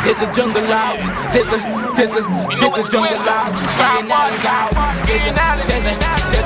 There's a jungle out. There's a jungle out. Crime watch out.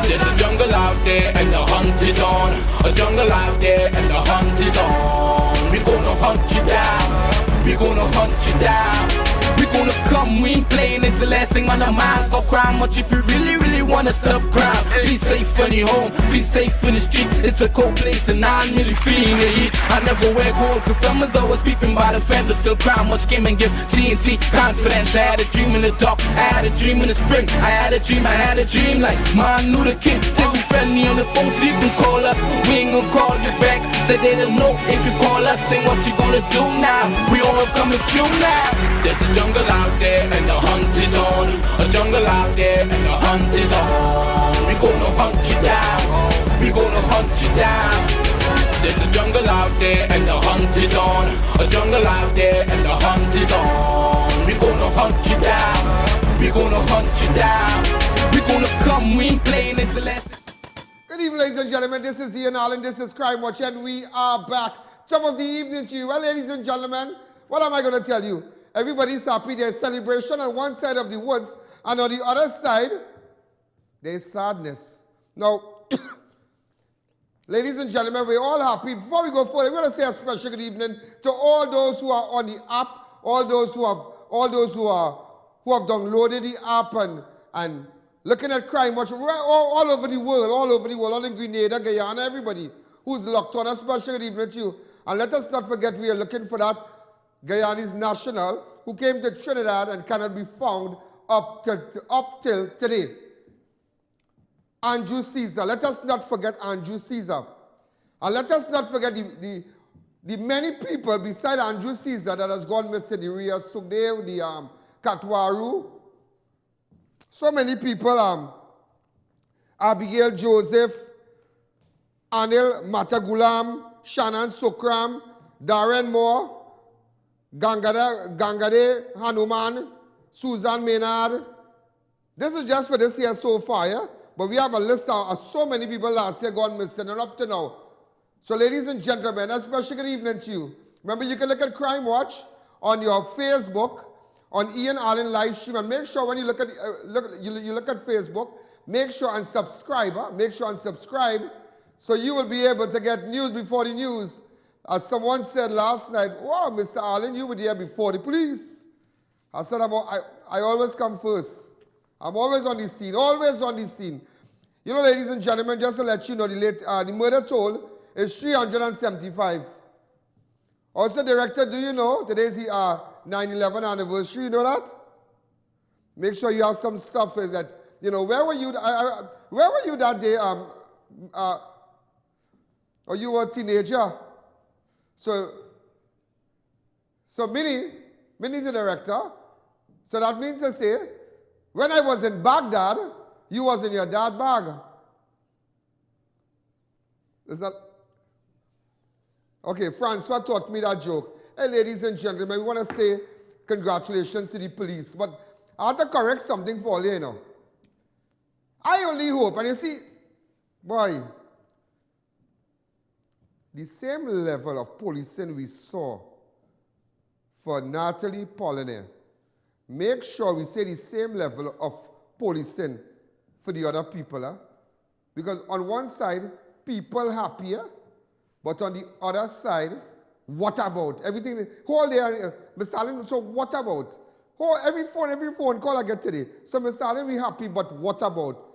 There's a jungle out there and the hunt is on. A jungle out there and the hunt is on. We gonna hunt you down. We gonna hunt you down. We gonna come, we ain't playing, it's the last thing on our minds. Go crime much if you really wanna stop crime. Be safe in your home, be safe in the streets. It's a cold place and I'm really feeling the heat. I never wear gold cause someone's always peeping by the fence. Still crime much came and give TNT confidence. I had a dream in the dark, I had a dream in the spring. I had a dream like Martin Luther King. Take me friendly on the phone so you can call us. We ain't gonna call you back, say they don't know if you call us. Say what you gonna do now, we all coming through now. There's a jungle out there and the hunt is on. A jungle out there and the hunt is on. We gonna hunt you down. We gonna hunt you down. There's a jungle out there and the hunt is on. A jungle out there and the hunt is on. We gonna hunt you down. We gonna hunt you down. We gonna come, we ain't playing, it's a lesson. Good evening, ladies and gentlemen. This is Ian Allen. This is Crime Watch, and we are back. Top of the evening to you. Well, ladies and gentlemen, what am I going to tell you? Everybody's happy. There's celebration on one side of the woods, and on the other side, there's sadness. Now, ladies and gentlemen, we're all happy. Before we go forward, we're going to say a special good evening to all those who are on the app, all those who have downloaded the app and looking at Crime Watch all over the world, all in Grenada, Guyana, everybody who's locked on. A special good evening to you. And let us not forget we are looking for that Guyanese national who came to Trinidad and cannot be found up till today. Andrew Caesar. Let us not forget Andrew Caesar. And let us not forget the many people beside Andrew Caesar that has gone missing. The Ria Sugdev, the Katwaru. So many people. Abigail Joseph, Anil Matagulam, Shannon Sukram, Darren Moore, Gangade Hanuman, Susan Maynard. This is just for this year so far, yeah? But we have a list of so many people last year gone missing and up to now. So ladies and gentlemen, a special good evening to you. Remember, you can look at Crime Watch on your Facebook, on Ian Allen live stream, and make sure when you look at you look at Facebook, make sure and subscribe. Make sure and subscribe, so you will be able to get news before the news. As someone said last night, "Wow, Mr. Allen, you were there before the police." I said, I always come first. I'm always on the scene, always on the scene. You know, ladies and gentlemen, just to let you know, the murder toll is 375. Also, director, do you know today's the 9/11 anniversary? You know that? Make sure you have some stuff that, you know, where were you that day? Or you were a teenager? So Minnie's a director. So that means to say, when I was in Baghdad, you was in your dad bag. Is that? Okay, Francois taught me that joke. Hey, ladies and gentlemen, we want to say congratulations to the police. But I have to correct something for you, you know. I only hope, and you see, boy, the same level of policing we saw for Natalie Polliner, make sure we say the same level of policing for the other people. Huh? Because on one side, people happier, but on the other side, what about? Everything, whole day, Mr. Allen, so what about? Every phone call I get today. So Mr. Allen, we happy, but what about?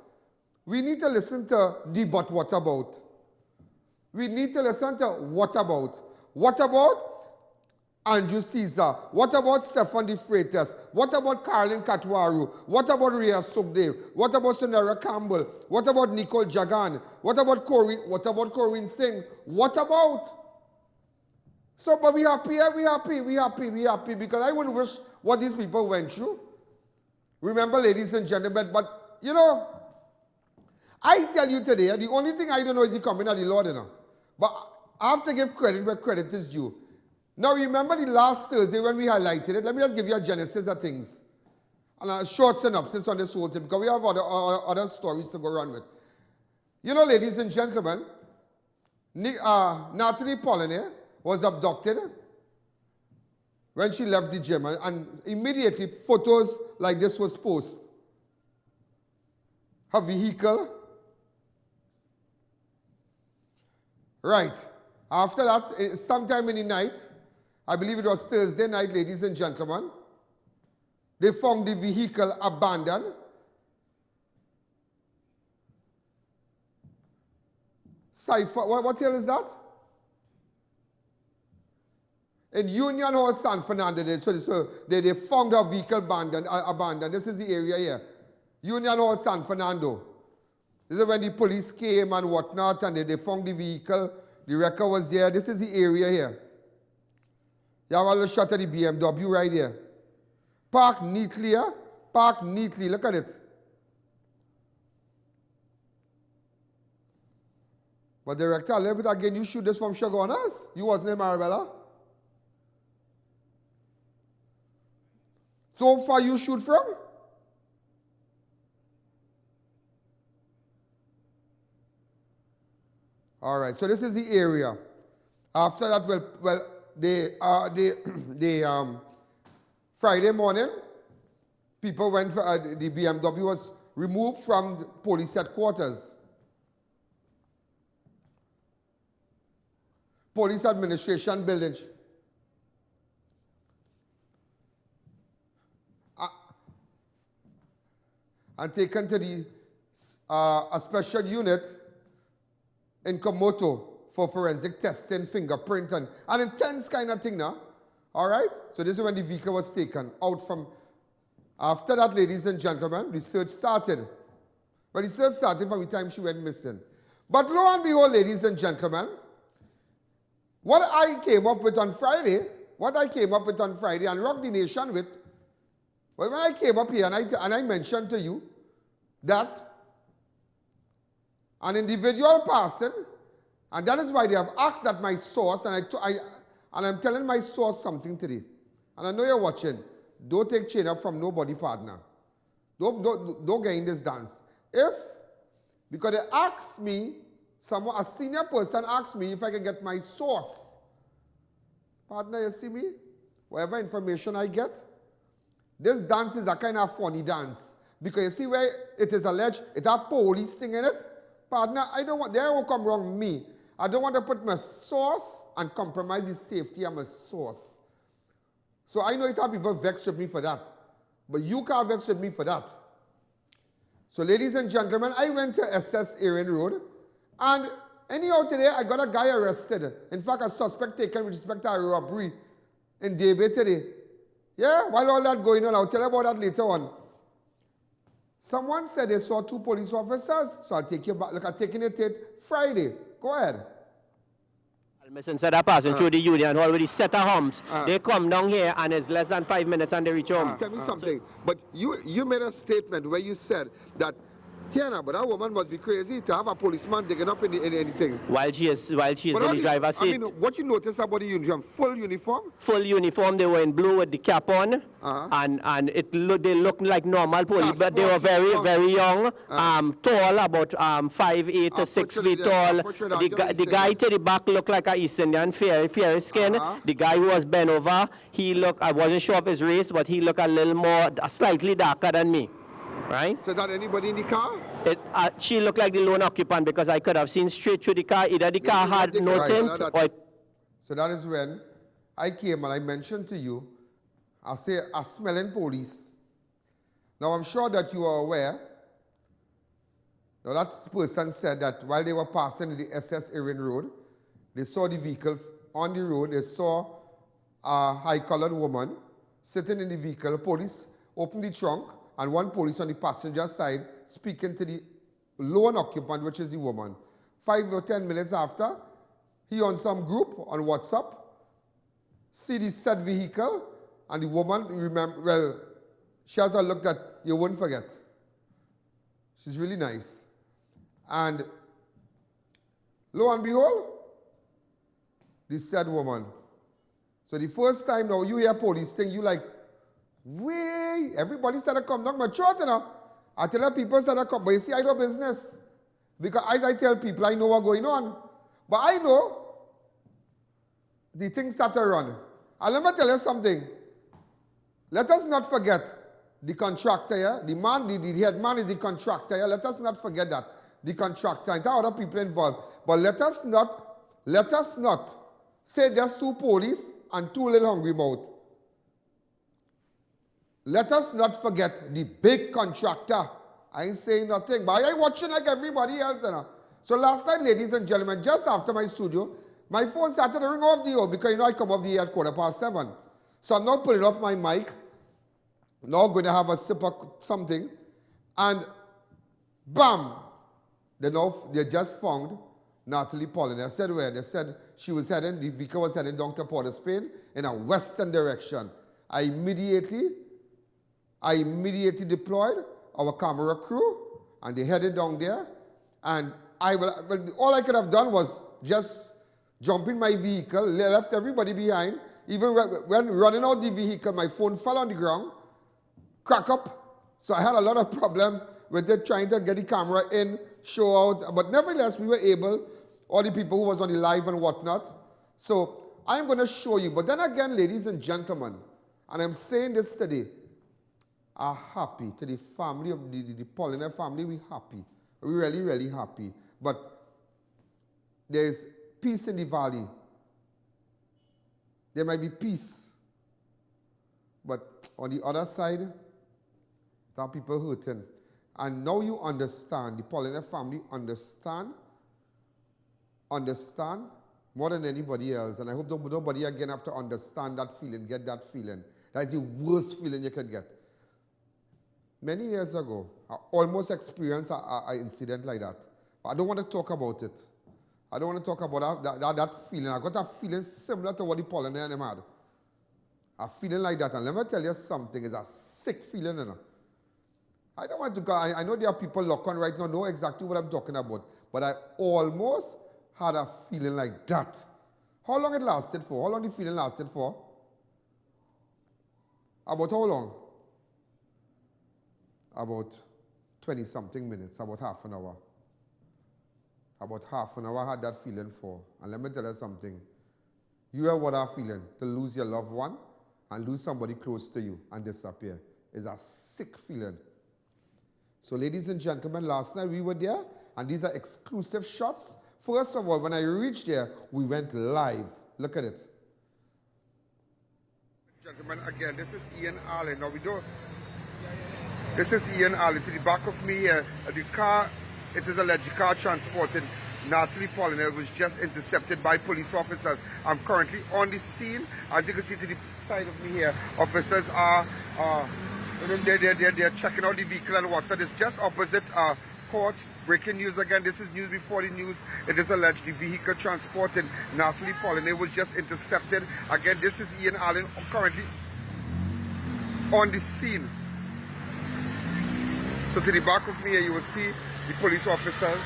We need to listen to the but what about. We need to listen to what about. What about Andrew Caesar? What about Stefan De Freitas? What about Carolyn Katwaru? What about Ria Sugdev? What about Sonara Campbell? What about Nicole Jagan? What about Corinne Singh? What about? So, but we happy, because I wouldn't wish what these people went through. Remember, ladies and gentlemen, but, you know, I tell you today, the only thing I don't know is the coming of the Lord, you know. But I have to give credit where credit is due. Now, remember the last Thursday when we highlighted it? Let me just give you a genesis of things. And a short synopsis on this whole thing, because we have other stories to go on with. You know, ladies and gentlemen, Natalie Polliner was abducted when she left the gym, and immediately photos like this was posted. Her vehicle. Right. After that, sometime in the night, I believe it was Thursday night, ladies and gentlemen, they found the vehicle abandoned. What hill is that? In Union Hall, San Fernando. So they found a vehicle abandoned. This is the area here. Union Hall, San Fernando. This is when the police came and whatnot, and they found the vehicle. The record was there. This is the area here. You have a little shot of the BMW right here. Parked neatly here. Parked neatly. Look at it. But director, a little bit again, you shoot this from Chagonas? You wasn't in Marabella? So far you shoot from? All right, so this is the area. After that, Friday morning, people went for, the BMW was removed from the police headquarters. Police administration building. And taken to the a special unit in Komoto for forensic testing, fingerprint, and an intense kind of thing now. All right? So this is when the vehicle was taken out from. After that, ladies and gentlemen, the search started. But the search started from the time she went missing. But lo and behold, ladies and gentlemen, what I came up with on Friday, and rocked the nation with, well, when I came up here and I mentioned to you that an individual person, and that is why they have asked at my source, and I'm telling my source something today. And I know you're watching. Don't take chain up from nobody, partner. Don't get in this dance. Because they asked me, a senior person asked me if I could get my source. Partner, you see me? Whatever information I get, this dance is a kind of funny dance. Because you see where it is alleged, it has police thing in it. Partner, there will come wrong me. I don't want to put my source and compromise the safety of my source. So I know it have people vex with me for that. But you can't vex with me for that. So ladies and gentlemen, I went to SS Erin Road. And anyhow today, I got a guy arrested. In fact, a suspect taken with respect to a robbery in Debe today. Yeah, while all that going on, I'll tell you about that later on. Someone said they saw 2 police officers, so I'll take you back. Look, I'm taking it to Friday. Go ahead. Instead of passing through the Union Hall with the set of humps, they come down here and it's less than 5 minutes and they reach home. Tell me something. But you made a statement where you said that, yeah, no, but that woman must be crazy to have a policeman digging up in anything. While she is in the driver's seat. I mean, what you notice about the uniform? Full uniform? Full uniform. They were in blue with the cap on, and they looked like normal police, but they were very, very young, tall, about 5'8" to 6 feet tall. The guy to the back looked like an East Indian, fair skin. The guy who was bent over, he looked, I wasn't sure of his race, but he looked a little more, slightly darker than me. Right? So that anybody in the car? She looked like the lone occupant because I could have seen straight through the car. Either the car had no tint or... So that is when I came and I mentioned to you, I say, a smelling police. Now I'm sure that you are aware. Now that person said that while they were passing the SS Erin Road, they saw the vehicle on the road. They saw a high-colored woman sitting in the vehicle. Police opened the trunk, and one police on the passenger side speaking to the lone occupant, which is the woman. 5 or 10 minutes after, he on some group on WhatsApp, see the said vehicle, and the woman, she has a look that you won't forget. She's really nice. And lo and behold, the said woman. So the first time now you hear police thing, you like, way, everybody started come down my throat, you know. I tell people started come, but you see, I do business. Because as I tell people, I know what's going on. But I know the things start to run. And let me tell you something. Let us not forget the contractor here. The man, the head man is the contractor here. Let us not forget that. The contractor and other people involved. But let us not say just two police and two little hungry mouth. Let us not forget the big contractor. I ain't saying nothing, but I ain't watching like everybody else. You know? So last night, ladies and gentlemen, just after my studio, my phone started to ring off the air because, you know, I come off the air at 7:15. So I'm now pulling off my mic. Now going to have a sip of something. And bam! They just found Natalie Pauline. I said where? They said she was heading, the vehicle was heading down to Port of Spain in a western direction. I immediately deployed our camera crew, and they headed down there. And all I could have done was just jump in my vehicle, left everybody behind. Even when running out the vehicle, my phone fell on the ground, crack up. So I had a lot of problems with it, trying to get the camera in, show out. But nevertheless, we were able, all the people who was on the live and whatnot. So I'm going to show you. But then again, ladies and gentlemen, and I'm saying this today, are happy to the family of the Pauline family. We're happy. We're really, really happy. But there's peace in the valley. There might be peace. But on the other side, there are people hurting. And now you understand, the Pauline family understand more than anybody else. And I hope nobody again have to understand that feeling, get that feeling. That is the worst feeling you could get. Many years ago, I almost experienced an incident like that. But I don't want to talk about it. I don't want to talk about that feeling. I got a feeling similar to what the Pauline and them had. A feeling like that. And let me tell you something. It's a sick feeling, you know. I don't want to go. I know there are people locked on right now, know exactly what I'm talking about. But I almost had a feeling like that. How long it lasted for? How long the feeling lasted for? About how long? About 20-something minutes, about half an hour. About half an hour I had that feeling for. And let me tell you something. You have what I'm feeling, to lose your loved one and lose somebody close to you and disappear. It's a sick feeling. So ladies and gentlemen, last night we were there, and these are exclusive shots. First of all, when I reached there, we went live. Look at it. Gentlemen, again, this is Ian Allen. Now this is Ian Allen. To the back of me here, the car, it is alleged car transporting Natalie Pauline was just intercepted by police officers. I'm currently on the scene. As you can see to the side of me here, officers are they're checking out the vehicle and whatnot. It's just opposite court. Breaking news again. This is news before the news. It is alleged the vehicle transporting Natalie Pauline was just intercepted. Again, this is Ian Allen currently on the scene. So to the back of me here, you will see the police officers.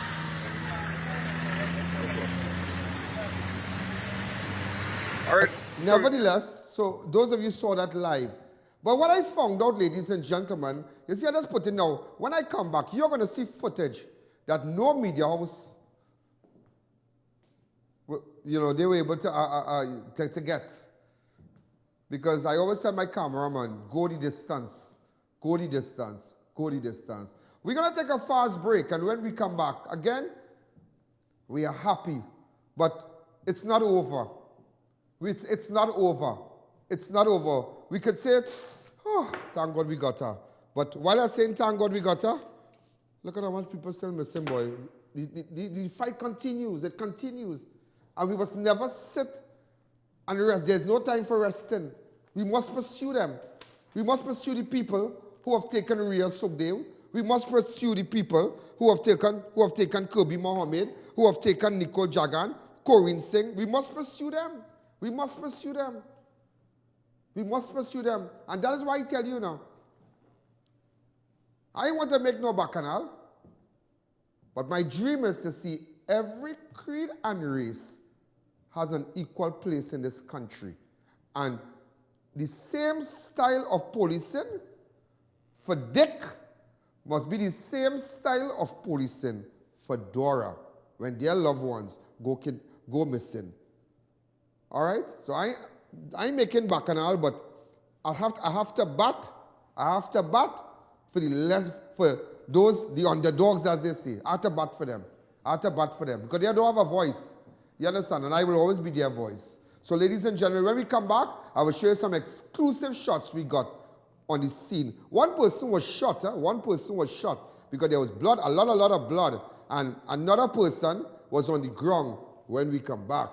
All right. Nevertheless, so those of you saw that live. But what I found out, ladies and gentlemen, you see, I just put it now. When I come back, you're going to see footage that no media house, you know, they were able to get. Because I always tell my cameraman, go the distance, go the distance, go the distance. We're going to take a fast break, and when we come back, again, we are happy, but it's not over. It's not over. It's not over. We could say, oh, thank God we got her. But while I'm saying thank God we got her, look at how much people still missing, boy. The fight continues. It continues. And we must never sit and rest. There's no time for resting. We must pursue them. We must pursue the people who have taken Ria Sugdev. We must pursue the people who have taken Kirby Mohammed, who have taken Nicole Jagan, Corinne Singh. We must pursue them. We must pursue them. We must pursue them. And that is why I tell you now, I want to make no bacchanal, but my dream is to see every creed and race has an equal place in this country. And the same style of policing for Dick must be the same style of policing for Dora when their loved ones go missing. All right? So I'm making bacchanal, but I have to bat for the underdogs, as they say. I have to bat for them. Because they don't have a voice. You understand? And I will always be their voice. So ladies and gentlemen, when we come back, I will show you some exclusive shots we got on the scene. One person was shot because there was blood, a lot of blood. And another person was on the ground when we come back.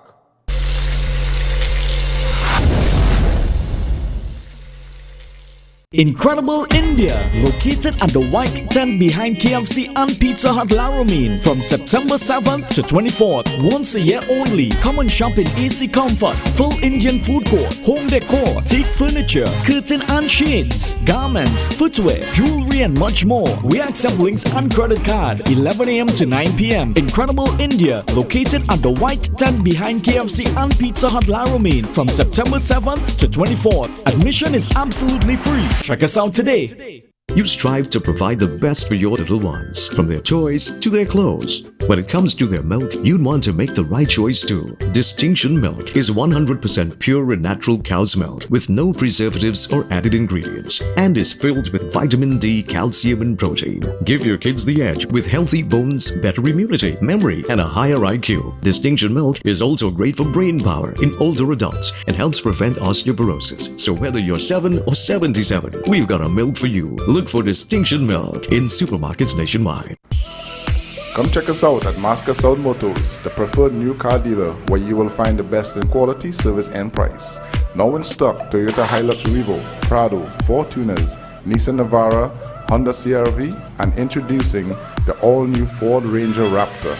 Incredible India, located at the white tent behind KFC and Pizza Hut Laramine from September 7th to 24th, once a year only. Come and shop in AC Comfort, full Indian food court, home decor, teak furniture, curtain and shades, garments, footwear, jewelry and much more. We accept links and credit card, 11 a.m. to 9 p.m. Incredible India, located at the white tent behind KFC and Pizza Hut Laramine from September 7th to 24th. Admission is absolutely free. Check us out today. You strive to provide the best for your little ones, from their toys to their clothes. When it comes to their milk, you'd want to make the right choice too. Distinction Milk is 100% pure and natural cow's milk with no preservatives or added ingredients and is filled with vitamin D, calcium and protein. Give your kids the edge with healthy bones, better immunity, memory and a higher IQ. Distinction Milk is also great for brain power in older adults and helps prevent osteoporosis. So whether you're 7 or 77, we've got a milk for you. Look for Distinction Milk in supermarkets nationwide. Come check us out at Masker South Motors, the preferred new car dealer where you will find the best in quality, service and price. Now in stock, Toyota Hilux Revo, Prado, Fortuners, Nissan Navara, Honda CR-V and introducing the all-new Ford Ranger Raptor.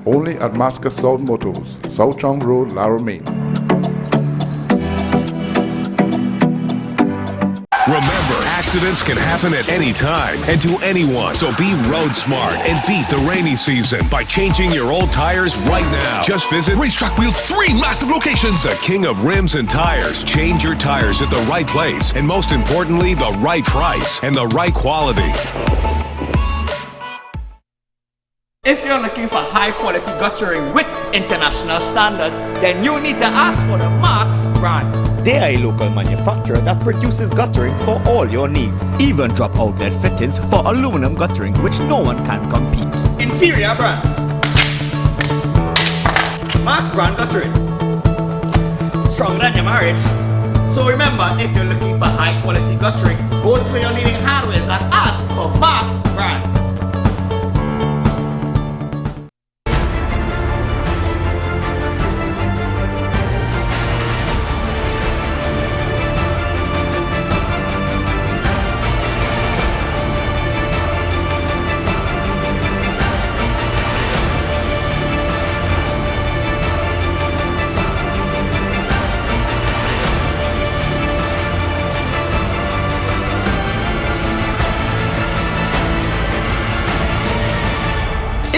Only at Masker South Motors, South Chong Road, Laramine. Remember, accidents can happen at any time and to anyone. So be road smart and beat the rainy season by changing your old tires right now. Just visit Racetrack Wheels' 3 massive locations. The king of rims and tires. Change your tires at the right place. And most importantly, the right price and the right quality. If you're looking for high quality guttering with international standards, then you need to ask for the Marks brand. They are a local manufacturer that produces guttering for all your needs. Even drop outlet fittings for aluminum guttering, which no one can compete. Inferior brands. Marks brand guttering. Stronger than your marriage. So remember, if you're looking for high quality guttering, go to your leading hardwares and ask for Marks brand.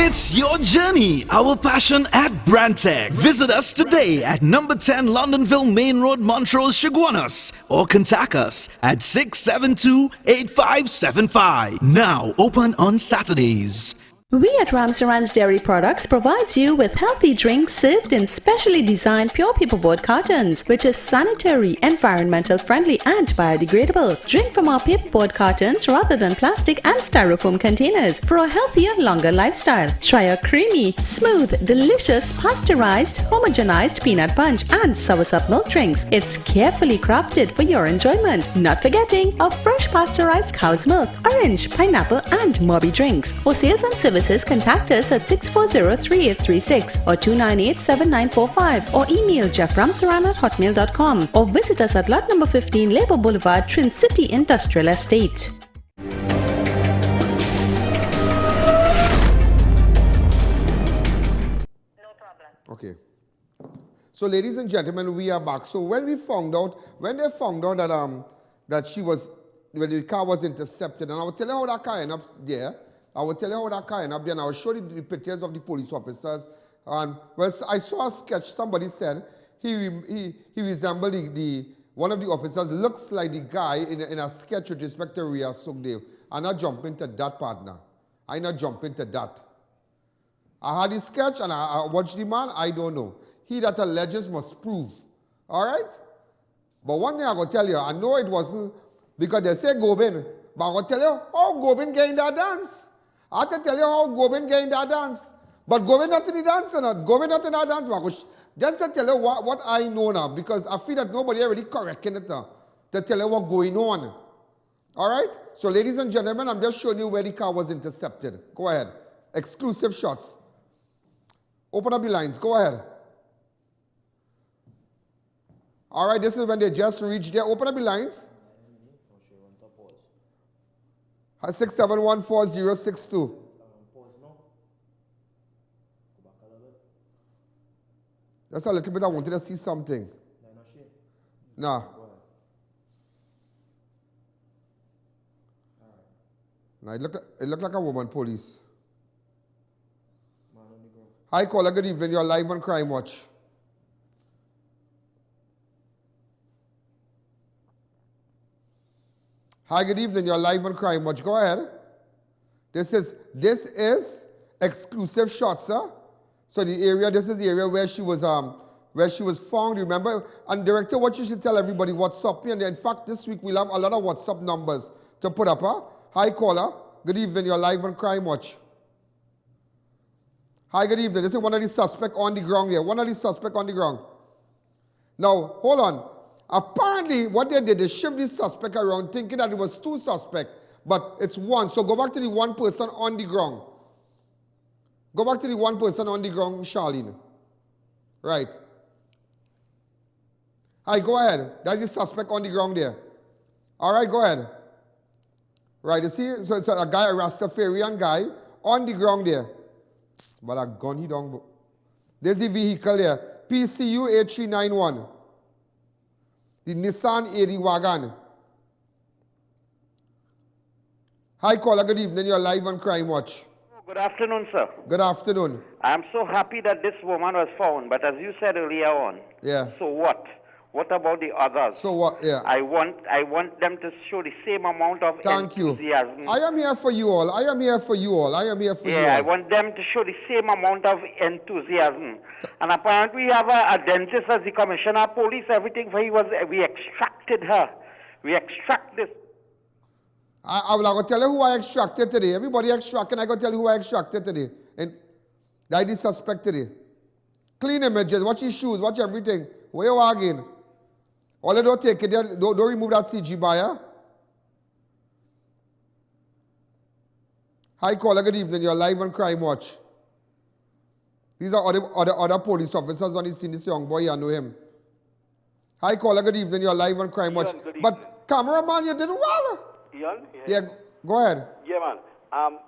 It's your journey, our passion at Brandtech. Visit us today at number 10 Londonville Main Road, Montrose, Chaguanas, or contact us at 672-8575. Now open on Saturdays. We at Ramsarans Dairy Products provides you with healthy drinks served in specially designed pure paperboard cartons, which is sanitary, environmental friendly and biodegradable. Drink from our paperboard cartons rather than plastic and styrofoam containers for a healthier, longer lifestyle. Try our creamy, smooth, delicious, pasteurized, homogenized peanut punch and soursop milk drinks. It's carefully crafted for your enjoyment. Not forgetting our fresh pasteurized cow's milk, orange, pineapple and Moby drinks. For sales and service, contact us at 640-3836 or 298-7945 or email jefframsaran@hotmail.com or visit us at lot number 15 Labour Boulevard, Trin City Industrial Estate. Okay. So ladies and gentlemen, we are back. So when they found out that that the car was intercepted, and I will tell you how that car ended up there. I will tell you how that car ended up there, and I will show you the pictures of the police officers. And well, I saw a sketch. Somebody said he resembled one of the officers. Looks like the guy in a sketch with respect to Ria Sugdev. I'm not jumping to that, partner. I'm not jumping to that. I had the sketch and I watched the man, I don't know. He that alleges must prove. All right? But one thing I got to tell you, I know it wasn't because they say Gobin, but I got to tell you how Gobin get in that dance. I have to tell you how Gobin get in that dance. But Gobin not in the dance or not. Gobin not in that dance. Just to tell you what I know now, because I feel that nobody already correcting it now, to tell you what's going on. All right? So ladies and gentlemen, I'm just showing you where the car was intercepted. Go ahead. Exclusive shots. Open up the lines. Go ahead. All right, this is when they just reached there. Open up the lines. 6714062. Just a little bit, I wanted to see something. Nah. Nah, it looked like a woman, police. Hi, caller, good evening. You're live on Crime Watch. Hi, good evening. You're live on Crime Watch. Go ahead. This is exclusive shots, sir. So the area, this is the area where she was found. Remember, and director, what you should tell everybody, WhatsApp me. And in fact, this week we'll have a lot of WhatsApp numbers to put up. Huh? Hi, caller. Good evening. You're live on Crime Watch. Hi, good evening. This is one of the suspects on the ground here. One of the suspects on the ground. Now, hold on. Apparently, what they did, they shift this suspect around thinking that it was two suspects, but it's one. So go back to the one person on the ground. Go back to the one person on the ground, Charlene. Right. Hi, go ahead. That's the suspect on the ground there. All right, go ahead. Right, you see? So it's a guy, a Rastafarian guy, on the ground there. But a gun he don't. There's the vehicle there. PCU 8391. The Nissan 80 wagon. Hi, caller. Good evening. You're live on Crime Watch. Good afternoon, sir. Good afternoon. I'm so happy that this woman was found, but as you said earlier on, yeah. So what? What about the others? So what? Yeah. I want them to show the same amount of enthusiasm. I am here for you all. I am here for you all. I am here for you all. Yeah, I want them to show the same amount of enthusiasm. And apparently we have a dentist as the commissioner of police, everything, we extracted her. We extract this. I will tell you who I extracted today. Everybody extracted, I got to tell you who I extracted today. And that is suspect today. Clean images, watch his shoes, watch everything. Where you are again? All you don't take it there, don't remove that CG buyer. Hi, caller, good evening. You're live on Crime Watch. These are other police officers on the scene. This young boy, I know him. Hi, caller, good evening. You're live on Crime Watch. But cameraman, you did well. Ian? Yeah, go ahead. Yeah, man.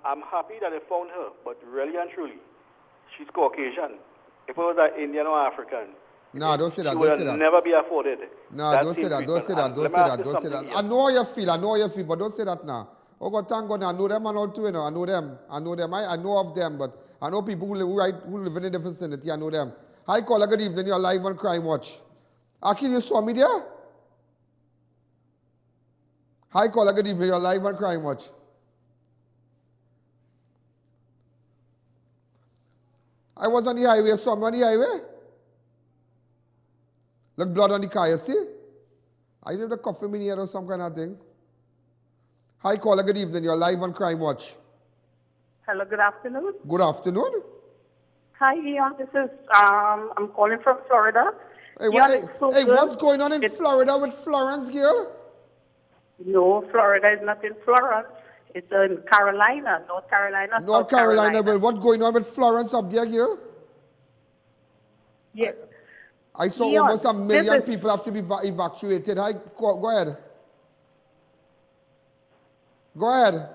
I'm happy that they found her, but really and truly, she's Caucasian. If it was an Indian or African, no, don't say that. She don't would say that. never be afforded. No, don't say that. Don't say that. Don't say that. Don't say that. I know how you feel. I know how you feel, but don't say that now. Oh God, thank God, I know them and all too. You know, I know them. I know them. I know of them, but I know people who live in the vicinity. I know them. Hi, caller. Good evening. You're live on Crime Watch. Akil, you saw me there? Hi, caller. Good evening. You're live on Crime Watch. I was on the highway. Saw me on the highway. Look, blood on the car, you see? I did the coffee in here or some kind of thing. Hi, caller, good evening. You're live on Crime Watch. Hello, good afternoon. Good afternoon. Hi, Ian. This is, I'm calling from Florida. Hey, what's going on in Florida with Florence, girl? No, Florida is not in Florence. It's in Carolina, North Carolina. North Carolina, but what's going on with Florence up there, girl? Yes. I saw almost 1 million people have to be evacuated. Hi, go ahead. Go ahead.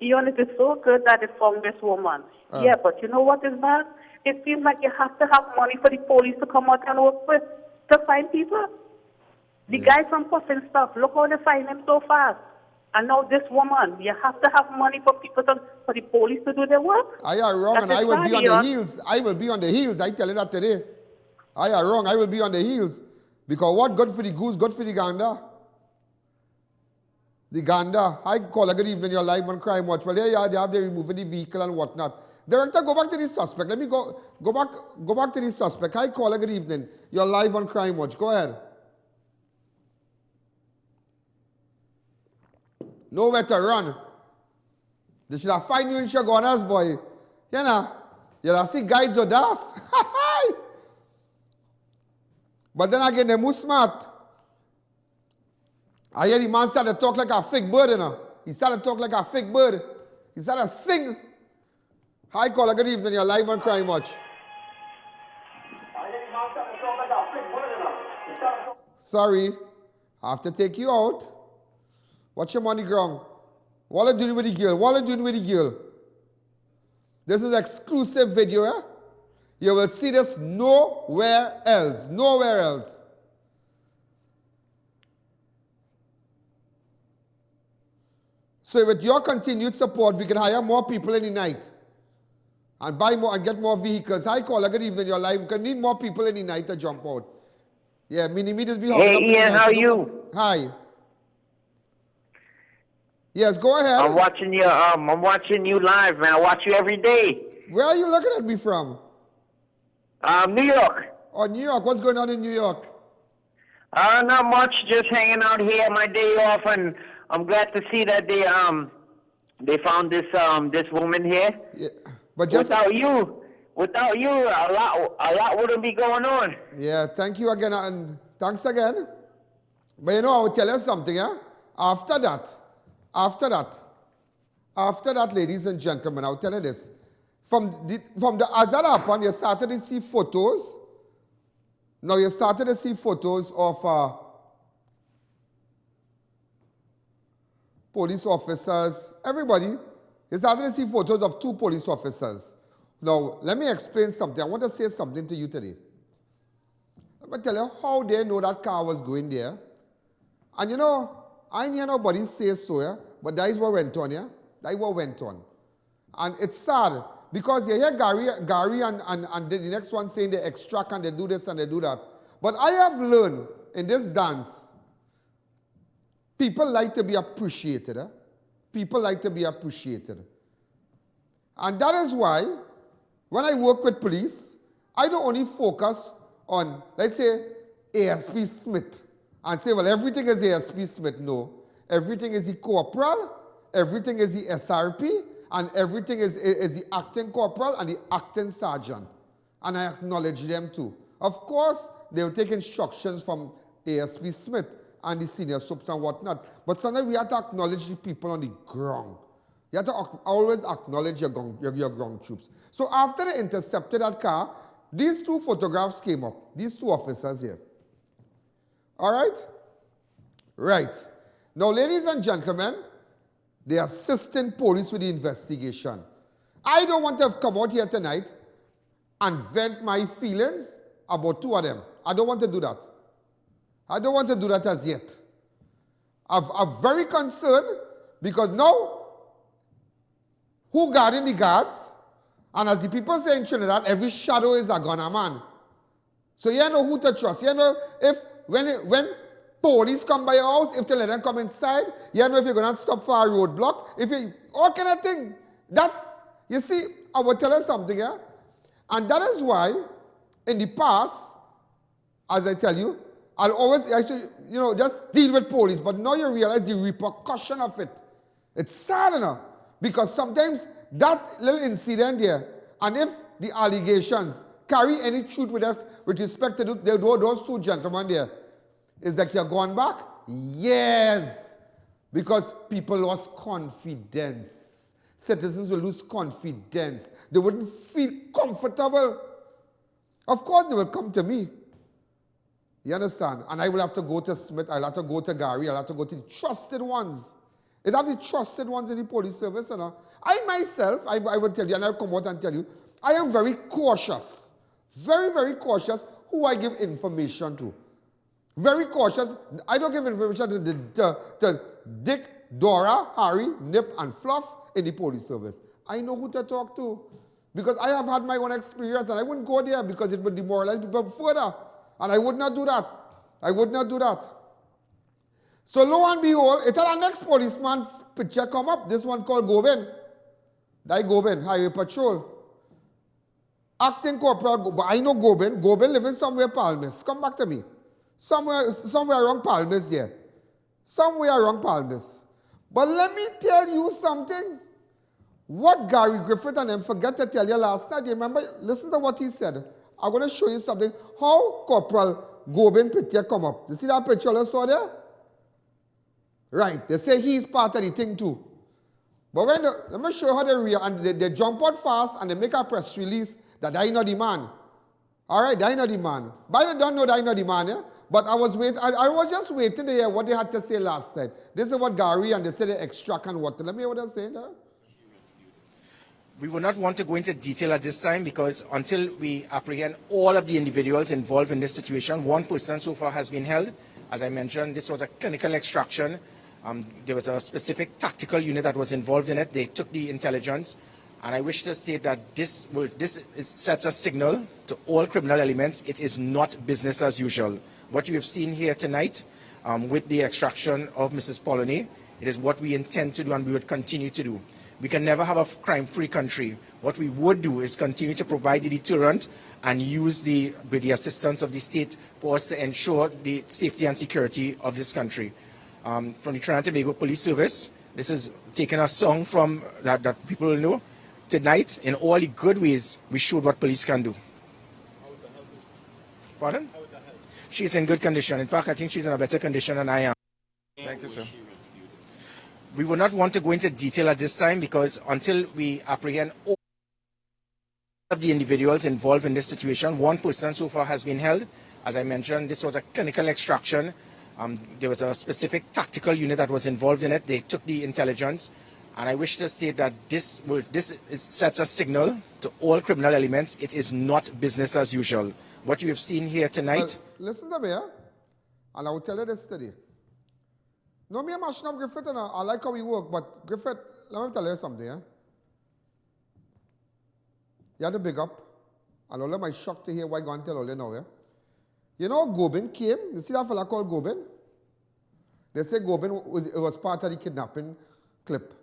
Ian, it is so good that they found this woman. Yeah, but you know what is bad? It seems like you have to have money for the police to come out and work with to find people. The guy from Puffin stuff, look how they find him so fast. And now this woman, you have to have money for people for the police to do their work. I are wrong, and I will be on the heels. I will be on the heels. I tell you that today. I are wrong. I will be on the heels. Because what good for the goose, good for the gander. The gander. Hi, caller. Good evening. You're live on Crime Watch. Well, here you are. They have the removing the vehicle and whatnot. Director, go back to the suspect. Let me go back to the suspect. Hi, caller, good evening. You're live on Crime Watch. Go ahead. Nowhere to run. They should have find you in Chaguanas, boy. You know, you'll have see guides or das. But then again, they're more smart. I hear the man started to talk like a fake bird, you know. He started to talk like a fake bird. He started to sing. Hi, caller, good evening. You're live on Crime Watch. Sorry, I have to take you out. Watch your money ground. What are you doing with the girl? What are you doing with the girl? This is exclusive video, eh? You will see this nowhere else. Nowhere else. So with your continued support, we can hire more people in the night. And buy more and get more vehicles. Hi, caller, good evening. You're live. We can need more people in the night to jump out. Yeah, mini-meters be Hey, Ian, how are you? Hi. Yes, go ahead. I'm watching you live, man. I watch you every day. Where are you looking at me from? New York. Oh, New York. What's going on in New York? Not much. Just hanging out here, my day off, and I'm glad to see that they found this woman here. Yeah, but just without you, a lot wouldn't be going on. Yeah, thank you again, and thanks again. But you know, I will tell you something, eh? After that, ladies and gentlemen, I'll tell you this. From the as that happened, you started to see photos. Now you started to see photos of police officers, everybody. You started to see photos of 2 police officers. Now, let me explain something. I want to say something to you today. Let me tell you how they know that car was going there. And you know, I didn't hear nobody say so, yeah? But that is what went on, yeah? That is what went on. And it's sad, because you hear Gary and the next one saying they extract and they do this and they do that. But I have learned in this dance, people like to be appreciated. Eh? People like to be appreciated. And that is why, when I work with police, I don't only focus on, let's say, ASP Smith, and say, well, everything is ASP Smith. No. Everything is the corporal, everything is the SRP, and everything is the acting corporal and the acting sergeant. And I acknowledge them too. Of course, they will take instructions from ASP Smith and the senior subs and whatnot. But sometimes we have to acknowledge the people on the ground. You have to always acknowledge your ground troops. So after they intercepted that car, these 2 photographs came up. These 2 officers here. All right? Right. Now, ladies and gentlemen, they are assisting police with the investigation. I don't want to have come out here tonight and vent my feelings about 2 of them. I don't want to do that. I don't want to do that as yet. I'm very concerned because now, who guarding the guards? And as the people say in Trinidad, every shadow is a gunner man. So you know who to trust. You know if when police come by your house, if they let them come inside, you know if you're going to stop for a roadblock, if you, all kind of thing. That, you see, I will tell you something, yeah? And that is why, in the past, as I tell you, I'll always, you know, just deal with police, but now you realize the repercussion of it. It's sad enough, because sometimes that little incident there, and if the allegations carry any truth with us with respect to those 2 gentlemen there, is that you're going back? Yes. Because people lost confidence. Citizens will lose confidence. They wouldn't feel comfortable. Of course, they will come to me. You understand? And I will have to go to Smith, I'll have to go to Gary, I'll have to go to the trusted ones. It have the trusted ones in the police service. You know? I myself, I will tell you, and I'll come out and tell you, I am very cautious. Very, very cautious who I give information to. Very cautious. I don't give information to Dick, Dora, Harry, Nip, and Fluff in the police service. I know who to talk to. Because I have had my own experience, and I wouldn't go there because it would demoralize people further. And I would not do that. I would not do that. So lo and behold, it had our next policeman picture come up. This one called Govind. That Govind, Highway Patrol. Acting corporal, but I know Gobin. Gobin living somewhere Palmas. Come back to me. Somewhere around Palmas there. Somewhere around Palmas. But let me tell you something. What Gary Griffith and them forget to tell you last night, you remember, listen to what he said. I'm going to show you something. How Corporal Gobin picture come up. You see that picture you saw there? Right. They say he's part of the thing too. But when let me show you how they jump out fast and they make a press release that I know the man. All right, I know the man. But I don't know that I know the man, yeah? But I was just waiting to hear what they had to say last time. This is what Gary and they said they extract and what. Let me hear what they're saying there. We will not want to go into detail at this time because until we apprehend all of the individuals involved in this situation, one person so far has been held. As I mentioned, this was a clinical extraction. There was a specific tactical unit that was involved in it. They took the intelligence. And I wish to state that this sets a signal to all criminal elements. It is not business as usual. What you have seen here tonight with the extraction of Mrs. Polony, it is what we intend to do and we would continue to do. We can never have a crime-free country. What we would do is continue to provide the deterrent and use with the assistance of the state for us to ensure the safety and security of this country. From the Trinidad and Tobago Police Service, this is taking a song from that people will know. Tonight, in all the good ways, we showed what police can do. Pardon? She's in good condition. In fact, I think she's in a better condition than I am. Thank you, sir. We will not want to go into detail at this time because until we apprehend all of the individuals involved in this situation, one person so far has been held. As I mentioned, this was a clinical extraction. There was a specific tactical unit that was involved in it. They took the intelligence. And I wish to state that this sets a signal to all criminal elements. It is not business as usual. What you have seen here tonight. Well, listen to me, and I will tell you this today. No, me, I'm mashing up Griffith, and I like how we work, but Griffith, let me tell you something. You had to big up, and all of my shocked to hear what I go and tell all you now. You know, Gobin came. You see that fella called Gobin? They say Gobin was part of the kidnapping clip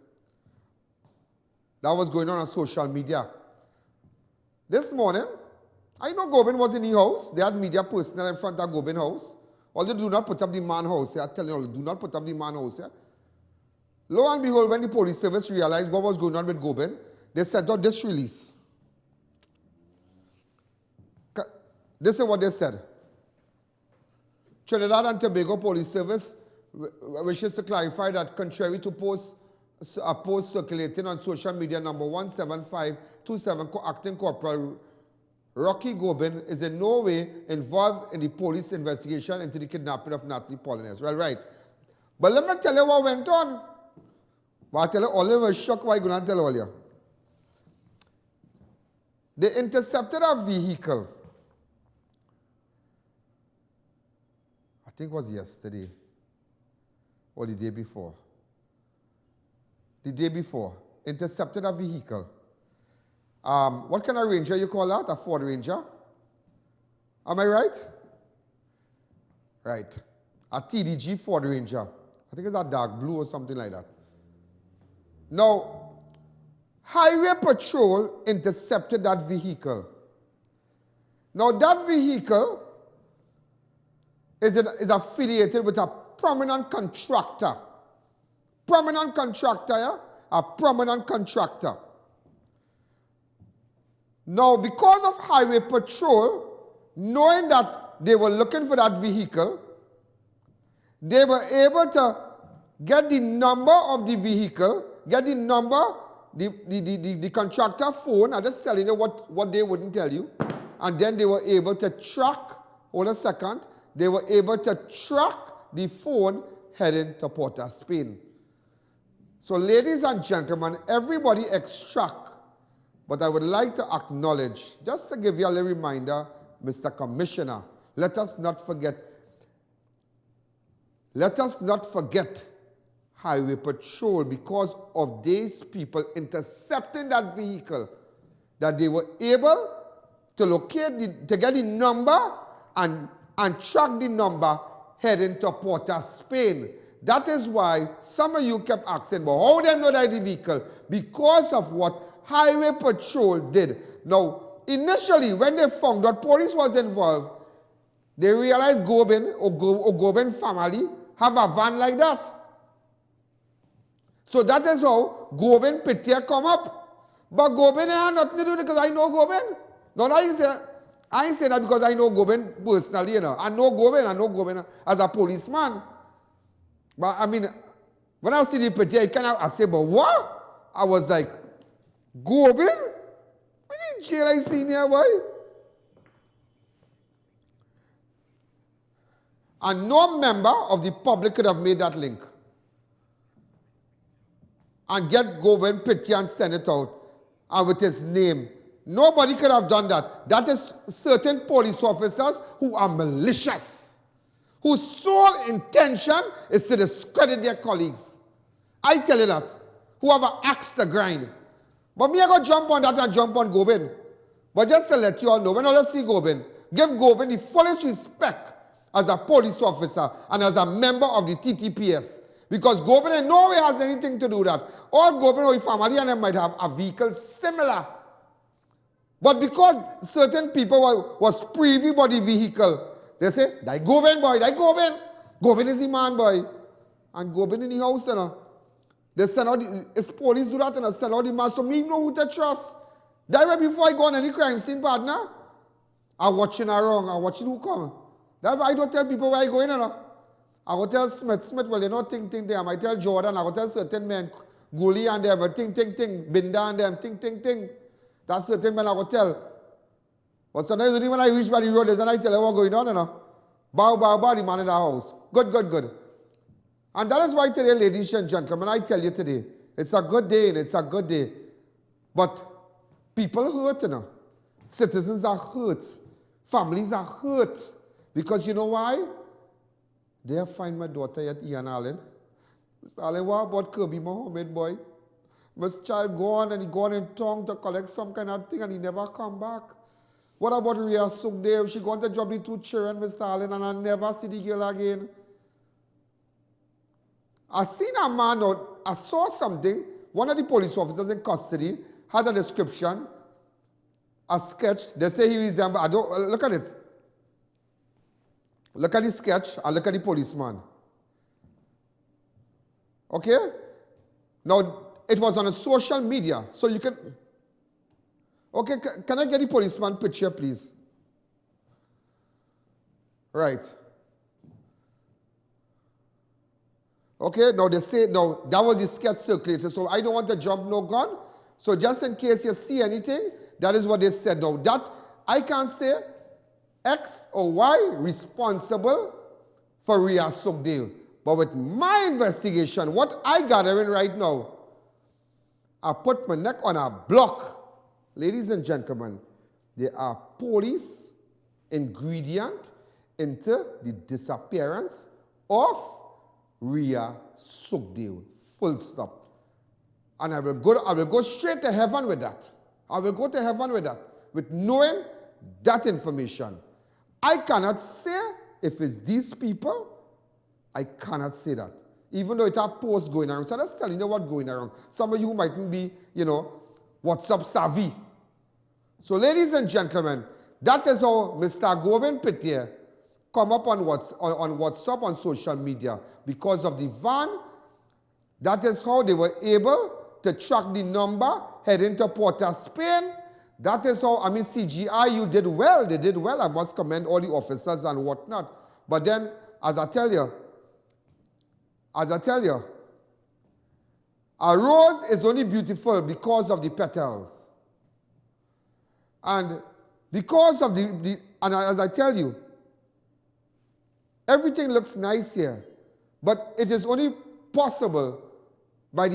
that was going on social media. This morning, I know Gobin was in the house. They had media personnel in front of Gobin house. Although do not put up the man house. I tell you all, do not put up the man house. Lo and behold, when the police service realized what was going on with Gobin, they sent out this release. This is what they said. Trinidad and Tobago Police Service wishes to clarify that contrary to a post circulating on social media number 17527, acting corporal Rocky Gobin is in no way involved in the police investigation into the kidnapping of Natalie Polony. Well, right. But let me tell you what went on. But I tell you, all of us shocked what I'm going to tell all you. They intercepted a vehicle. I think it was yesterday or the day before. The day before, intercepted a vehicle. What kind of Ranger you call that? A Ford Ranger? Am I right? Right. A TDG Ford Ranger. I think it's a dark blue or something like that. Now, Highway Patrol intercepted that vehicle. Now, that vehicle is affiliated with a prominent contractor. Prominent contractor, yeah? A prominent contractor. Now, because of Highway Patrol, knowing that they were looking for that vehicle, they were able to get the number of the vehicle, get the number, the contractor phone. I'm just telling you what they wouldn't tell you. And then they were able to track, hold a second, they were able to track the phone heading to Port-au-Spain. So, ladies and gentlemen, everybody extract. But I would like to acknowledge, just to give you a little reminder, Mr. Commissioner, let us not forget Highway Patrol because of these people intercepting that vehicle, that they were able to locate, to get the number and track the number heading to Port-au-Spain. That is why some of you kept asking, but how they know that the vehicle? Because of what Highway Patrol did. Now, initially, when they found that police was involved, they realized Gobin or Gobin family have a van like that. So that is how Gobin Pitya come up. But Gobin had nothing to do because I know Gobin. No, I ain't saying that because I know Gobin personally, you know. I know Gobin as a policeman. But I mean, when I see the Pitya, I say, but what? I was like, Gobin? What in jail I seen here, boy? And no member of the public could have made that link. And get Gobin Pitya and send it out. And with his name. Nobody could have done that. That is certain police officers who are malicious. Whose sole intention is to discredit their colleagues. I tell you that. Who have an axe to grind. But me, I go jump on that and jump on Gobin. But just to let you all know, when I see Gobin, give Gobin the fullest respect as a police officer and as a member of the TTPS. Because Gobin in no way has anything to do with that. All Gobin or his family and them might have a vehicle similar. But because certain people was privy about the vehicle, they say, that Gobin boy, that Gobin. Gobin is the man boy. And Gobin in the house, you know. They send out, his police do that and they send out the man. So me know who to trust. That way before I go on any crime scene, partner, I'm watching around, I'm watching who come. That way I don't tell people where I go in, you know. I go tell Smith, well, they don't think there. I might tell Jordan, I go tell certain men, Gully and them, think, Binda and them, think. That's certain men I go tell. But sometimes only when I reach by the road, then I tell them what's going on, you know. Bow, the man in the house. Good. And that is why today, ladies and gentlemen, I tell you today, it's a good day and it's a good day. But people hurt, you know. Citizens are hurt. Families are hurt. Because you know why? They find my daughter at Ian Allen. Mr. Allen, what about Kirby Mohammed, boy? Mr. Child gone and he gone in town to collect some kind of thing and he never come back. What about Rhea Sukdev? She gone to job the 2 children, Mr. Allen, and I never see the girl again. I seen a man out, I saw something. One of the police officers in custody had a description, a sketch. They say he resembles, look at it. Look at the sketch and look at the policeman. Okay? Now, it was on a social media, so you can... Okay, can I get the policeman picture, please? Right. Okay, now they say, now that was the sketch circulated, so I don't want to jump no gun. So just in case you see anything, that is what they said. Now that, I can't say X or Y responsible for Rhea Sukdev. But with my investigation, what I gathering right now, I put my neck on a block. Ladies and gentlemen, there are police ingredient into the disappearance of Rhea Sukdev. Full stop. And I will go straight to heaven with that. I will go to heaven with that. With knowing that information. I cannot say if it's these people, I cannot say that. Even though it's a post going around. So I'm just telling you what's going around. Some of you mightn't be, WhatsApp savvy. So ladies and gentlemen, that is how Mr. Gobin Pitya come up on WhatsApp, on social media. Because of the van, that is how they were able to track the number, heading to Port of Spain. That is how, CGI, you did well. They did well. I must commend all the officers and whatnot. But then, as I tell you, a rose is only beautiful because of the petals. And because of and as I tell you, everything looks nice here. But it is only possible by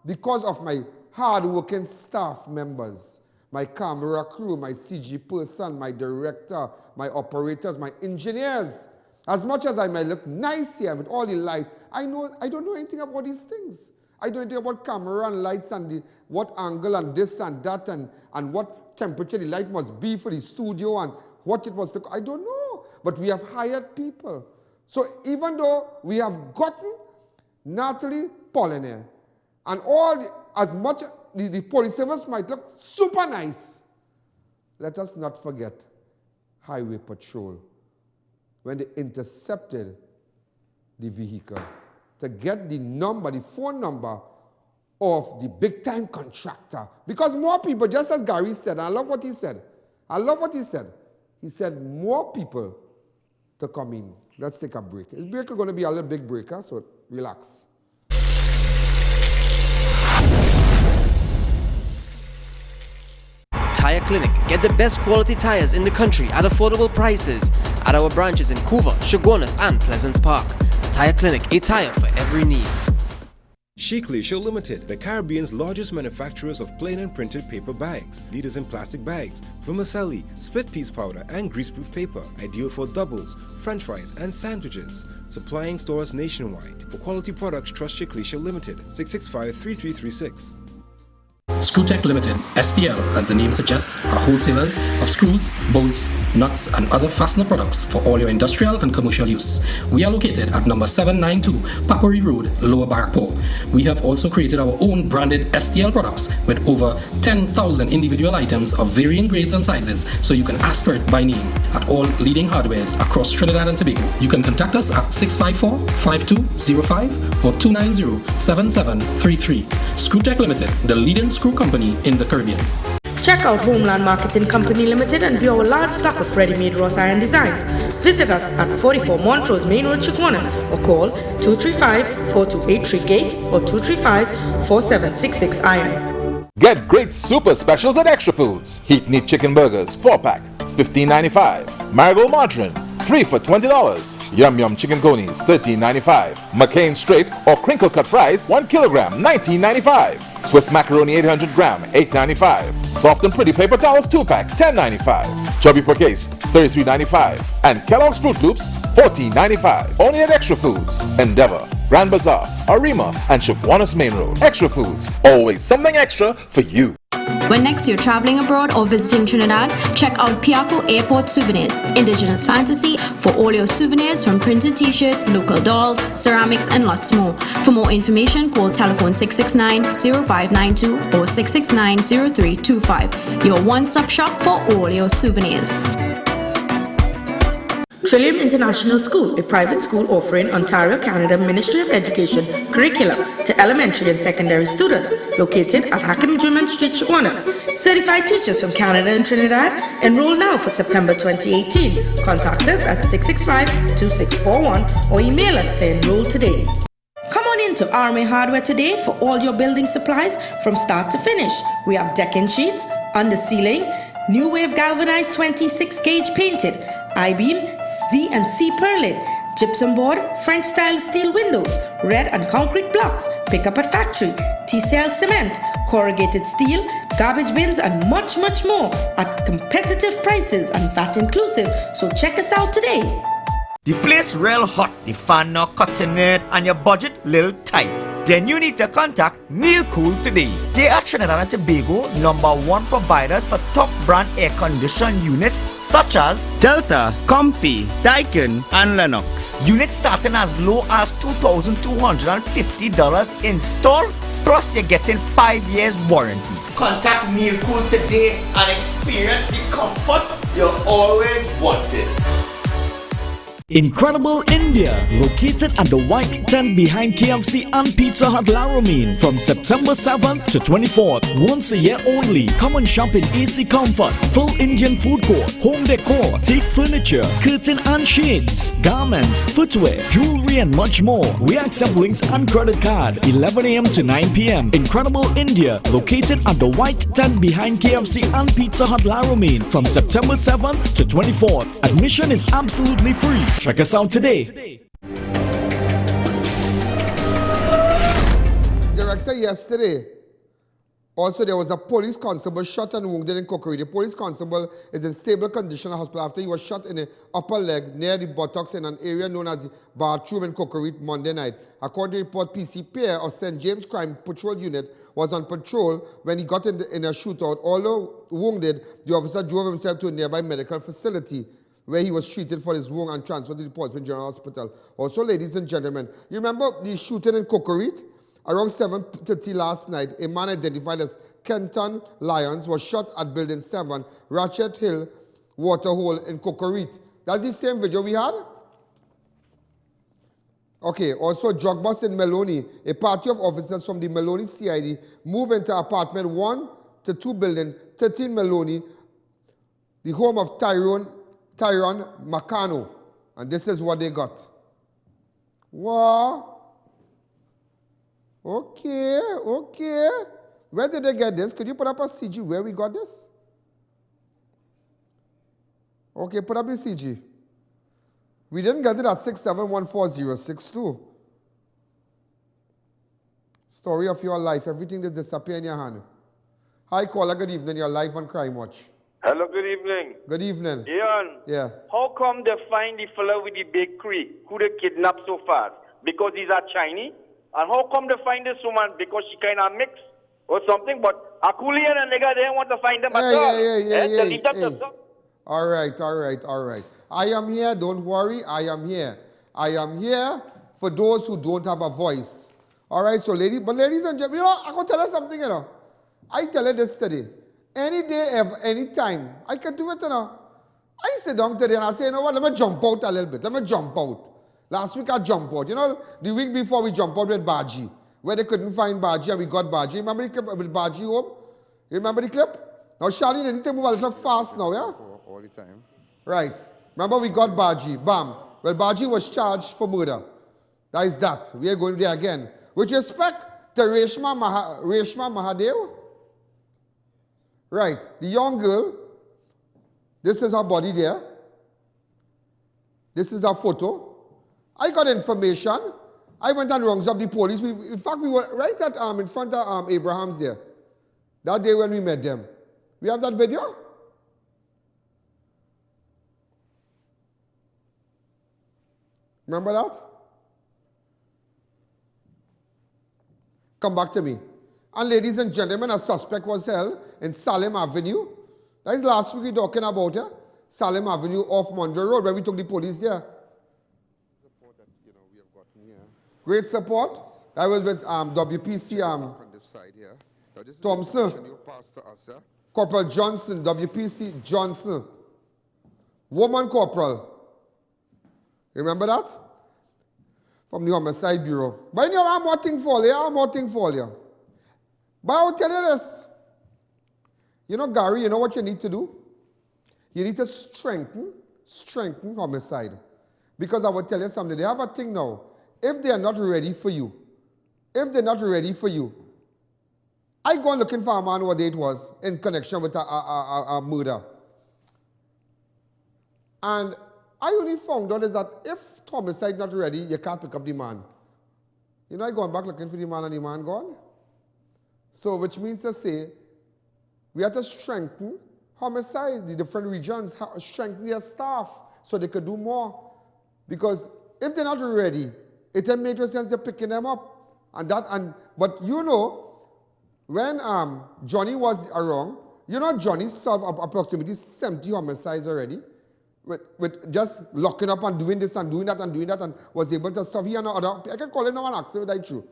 because of my hard-working staff members, my camera crew, my CG person, my director, my operators, my engineers. As much as I might look nice here with all the lights, I don't know anything about these things. I don't know anything about camera and lights and what angle and this and that and what temperature the light must be for the studio and what it must look. I don't know. But we have hired people. So even though we have gotten Natalie Polliner and as much the police service might look super nice, let us not forget Highway Patrol when they intercepted the vehicle to get the number, the phone number of the big-time contractor. Because more people, just as Gary said, and I love what he said. I love what he said. He said more people to come in. Let's take a break. This break is going to be a little big break, huh? So relax. Tire Clinic. Get the best quality tires in the country at affordable prices at our branches in Couva, Chaguanas, and Pleasance Park. Tire Clinic, a tire for every need. Sheiklisha Limited, the Caribbean's largest manufacturers of plain and printed paper bags, leaders in plastic bags, vermicelli, split piece powder, and greaseproof paper, ideal for doubles, french fries, and sandwiches. Supplying stores nationwide. For quality products, trust Sheiklisha Limited, 665-3336. Screwtech Limited, STL, as the name suggests, are wholesalers of screws, bolts, nuts, and other fastener products for all your industrial and commercial use. We are located at number 792 Papuri Road, Lower Barrackpore. We have also created our own branded STL products with over 10,000 individual items of varying grades and sizes, so you can ask for it by name at all leading hardwares across Trinidad and Tobago. You can contact us at 654-5205 or 290-7733. Screwtech Limited, the leading screw company in the Caribbean. Check out Homeland Marketing Company Limited and view our large stock of ready-made wrought iron designs. Visit us at 44 Montrose Main Road, Chaguanas, or call 235-4283 Gate or 235-4766 Iron. Get great super specials at Extra Foods. Heat Neat Chicken Burgers 4-pack, $15.95. Marigold Margarine, 3 for $20. Yum Yum Chicken Conies, $13.95. McCain Straight or Crinkle Cut Fries, 1 kilogram, $19.95. Swiss Macaroni 800 gram, $8.95. Soft and Pretty Paper Towels 2-pack, $10.95. Chubby per case, $33.95. And Kellogg's Fruit Loops, $14.95. Only at Extra Foods, Endeavor, Grand Bazaar, Arima, and Chaguanas Main Road. Extra Foods, always something extra for you. When next you're traveling abroad or visiting Trinidad, check out Piaco Airport Souvenirs, indigenous fantasy for all your souvenirs from printed t-shirt, local dolls, ceramics, and lots more. For more information, call telephone 669-0592 or 669-0325. Your one-stop shop for all your souvenirs. Trillium International School, a private school offering Ontario, Canada Ministry of Education curricula to elementary and secondary students, located at Hackam Street, Chaguanas. Certified teachers from Canada and Trinidad. Enroll now for September 2018. Contact us at 665-2641 or email us to enroll today. Come on into RMA Hardware today for all your building supplies from start to finish. We have decking sheets, under ceiling, new wave galvanized 26 gauge painted, I-beam, Z and C purlin, gypsum board, French style steel windows, red and concrete blocks, pick up at factory, T-cell cement, corrugated steel, garbage bins, and much more at competitive prices and VAT inclusive. So check us out today. The place real hot, the fan not cutting it, and your budget little tight. Then you need to contact Neil Cool today. They are Trinidad and Tobago #1 providers for top brand air conditioned units such as Delta, Comfy, Daikin, and Lennox. Units starting as low as $2,250 install, plus you're getting 5 years warranty. Contact Neil Cool today and experience the comfort you always wanted. Incredible India, located at the white tent behind KFC and Pizza Hut Laramine from September 7th to 24th, once a year only. Come and shop in AC Comfort, full Indian food court, home decor, teak furniture, curtain and shades, garments, footwear, jewelry and much more. We accept links and credit card, 11 a.m. to 9 p.m. Incredible India, located at the white tent behind KFC and Pizza Hut Laramine from September 7th to 24th. Admission is absolutely free. Check us out today. Director, yesterday, also there was a police constable shot and wounded in Cockery. The police constable is in stable condition at hospital after he was shot in the upper leg near the buttocks in an area known as the bathroom in Cockery Monday night. According to report, PC Pierre of St. James Crime Patrol Unit was on patrol when he got in a shootout. Although wounded, the officer drove himself to a nearby medical facility where he was treated for his wound and transferred to the Portsmouth General Hospital. Also, ladies and gentlemen, you remember the shooting in Cockery Around 7:30 last night, a man identified as Kenton Lyons was shot at Building 7, Ratchet Hill Waterhole in Cocorit. That's the same video we had? Okay, also drug bust in Meloni. A party of officers from the Meloni CID moved into apartment 1 to 2 building, 13 Meloni, the home of Tyrone Macano. And this is what they got. Wow. Okay, okay. Where did they get this? Could you put up a CG where we got this? Okay, put up the CG. We didn't get it at 6714062. Story of your life. Everything that disappear in your hand. Hi, caller. Good evening. You're live on Crime Watch. Hello, good evening. Good evening. Ian. Yeah. How come they find the fellow with the bakery who they kidnapped so fast? Because he's a Chinese? And how come they find this woman? Because she kind of mixed or something? But a coolie and a nigga, they didn't want to find them at all. Yeah. All right. I am here. Don't worry. I am here. I am here for those who don't have a voice. All right, so ladies and gentlemen, I can tell you something, I tell you this today. Any day, any time, I can do it, I sit down today and I say, you know what, let me jump out a little bit. Let me jump out. Last week I jumped out. The week before we jumped out with Baji, where they couldn't find Baji and we got Baji. Remember the clip with Baji home? You remember the clip? Now, Charlene, you need to move a little fast now, yeah? All the time. Right. Remember we got Baji. Bam. Well, Baji was charged for murder. That is that. We are going there again. With respect to Reshma Mahadev. Right. The young girl. This is her body there. This is her photo. I got information. I went and rung up the police. In fact, we were right at in front of Abraham's there. That day when we met them. We have that video? Remember that? Come back to me. And ladies and gentlemen, a suspect was held in Salem Avenue. That is last week we were talking about, yeah? Salem Avenue off Mondre Road, when we took the police there. Great support. That was with WPC on this side here. This Thompson. You passed to us, yeah? Corporal Johnson, WPC Johnson. Woman Corporal. Remember that? From the Homicide Bureau. But you have more thing for you. But I will tell you this. Gary, you know what you need to do? You need to strengthen homicide. Because I will tell you something. They have a thing now. If they are not ready for you, I go looking for a man what day it was in connection with a murder. And I only found out is that if homicide not ready, you can't pick up the man. I gone back looking for the man and the man gone. So which means to say, we have to strengthen homicide, the different regions, strengthen their staff so they could do more. Because if they're not ready, it doesn't make no sense to picking them up. But when Johnny was around, Johnny solved approximately 70 homicides already. With just locking up and doing this and doing that and was able to solve here and other. I can call it now an accident, that's true.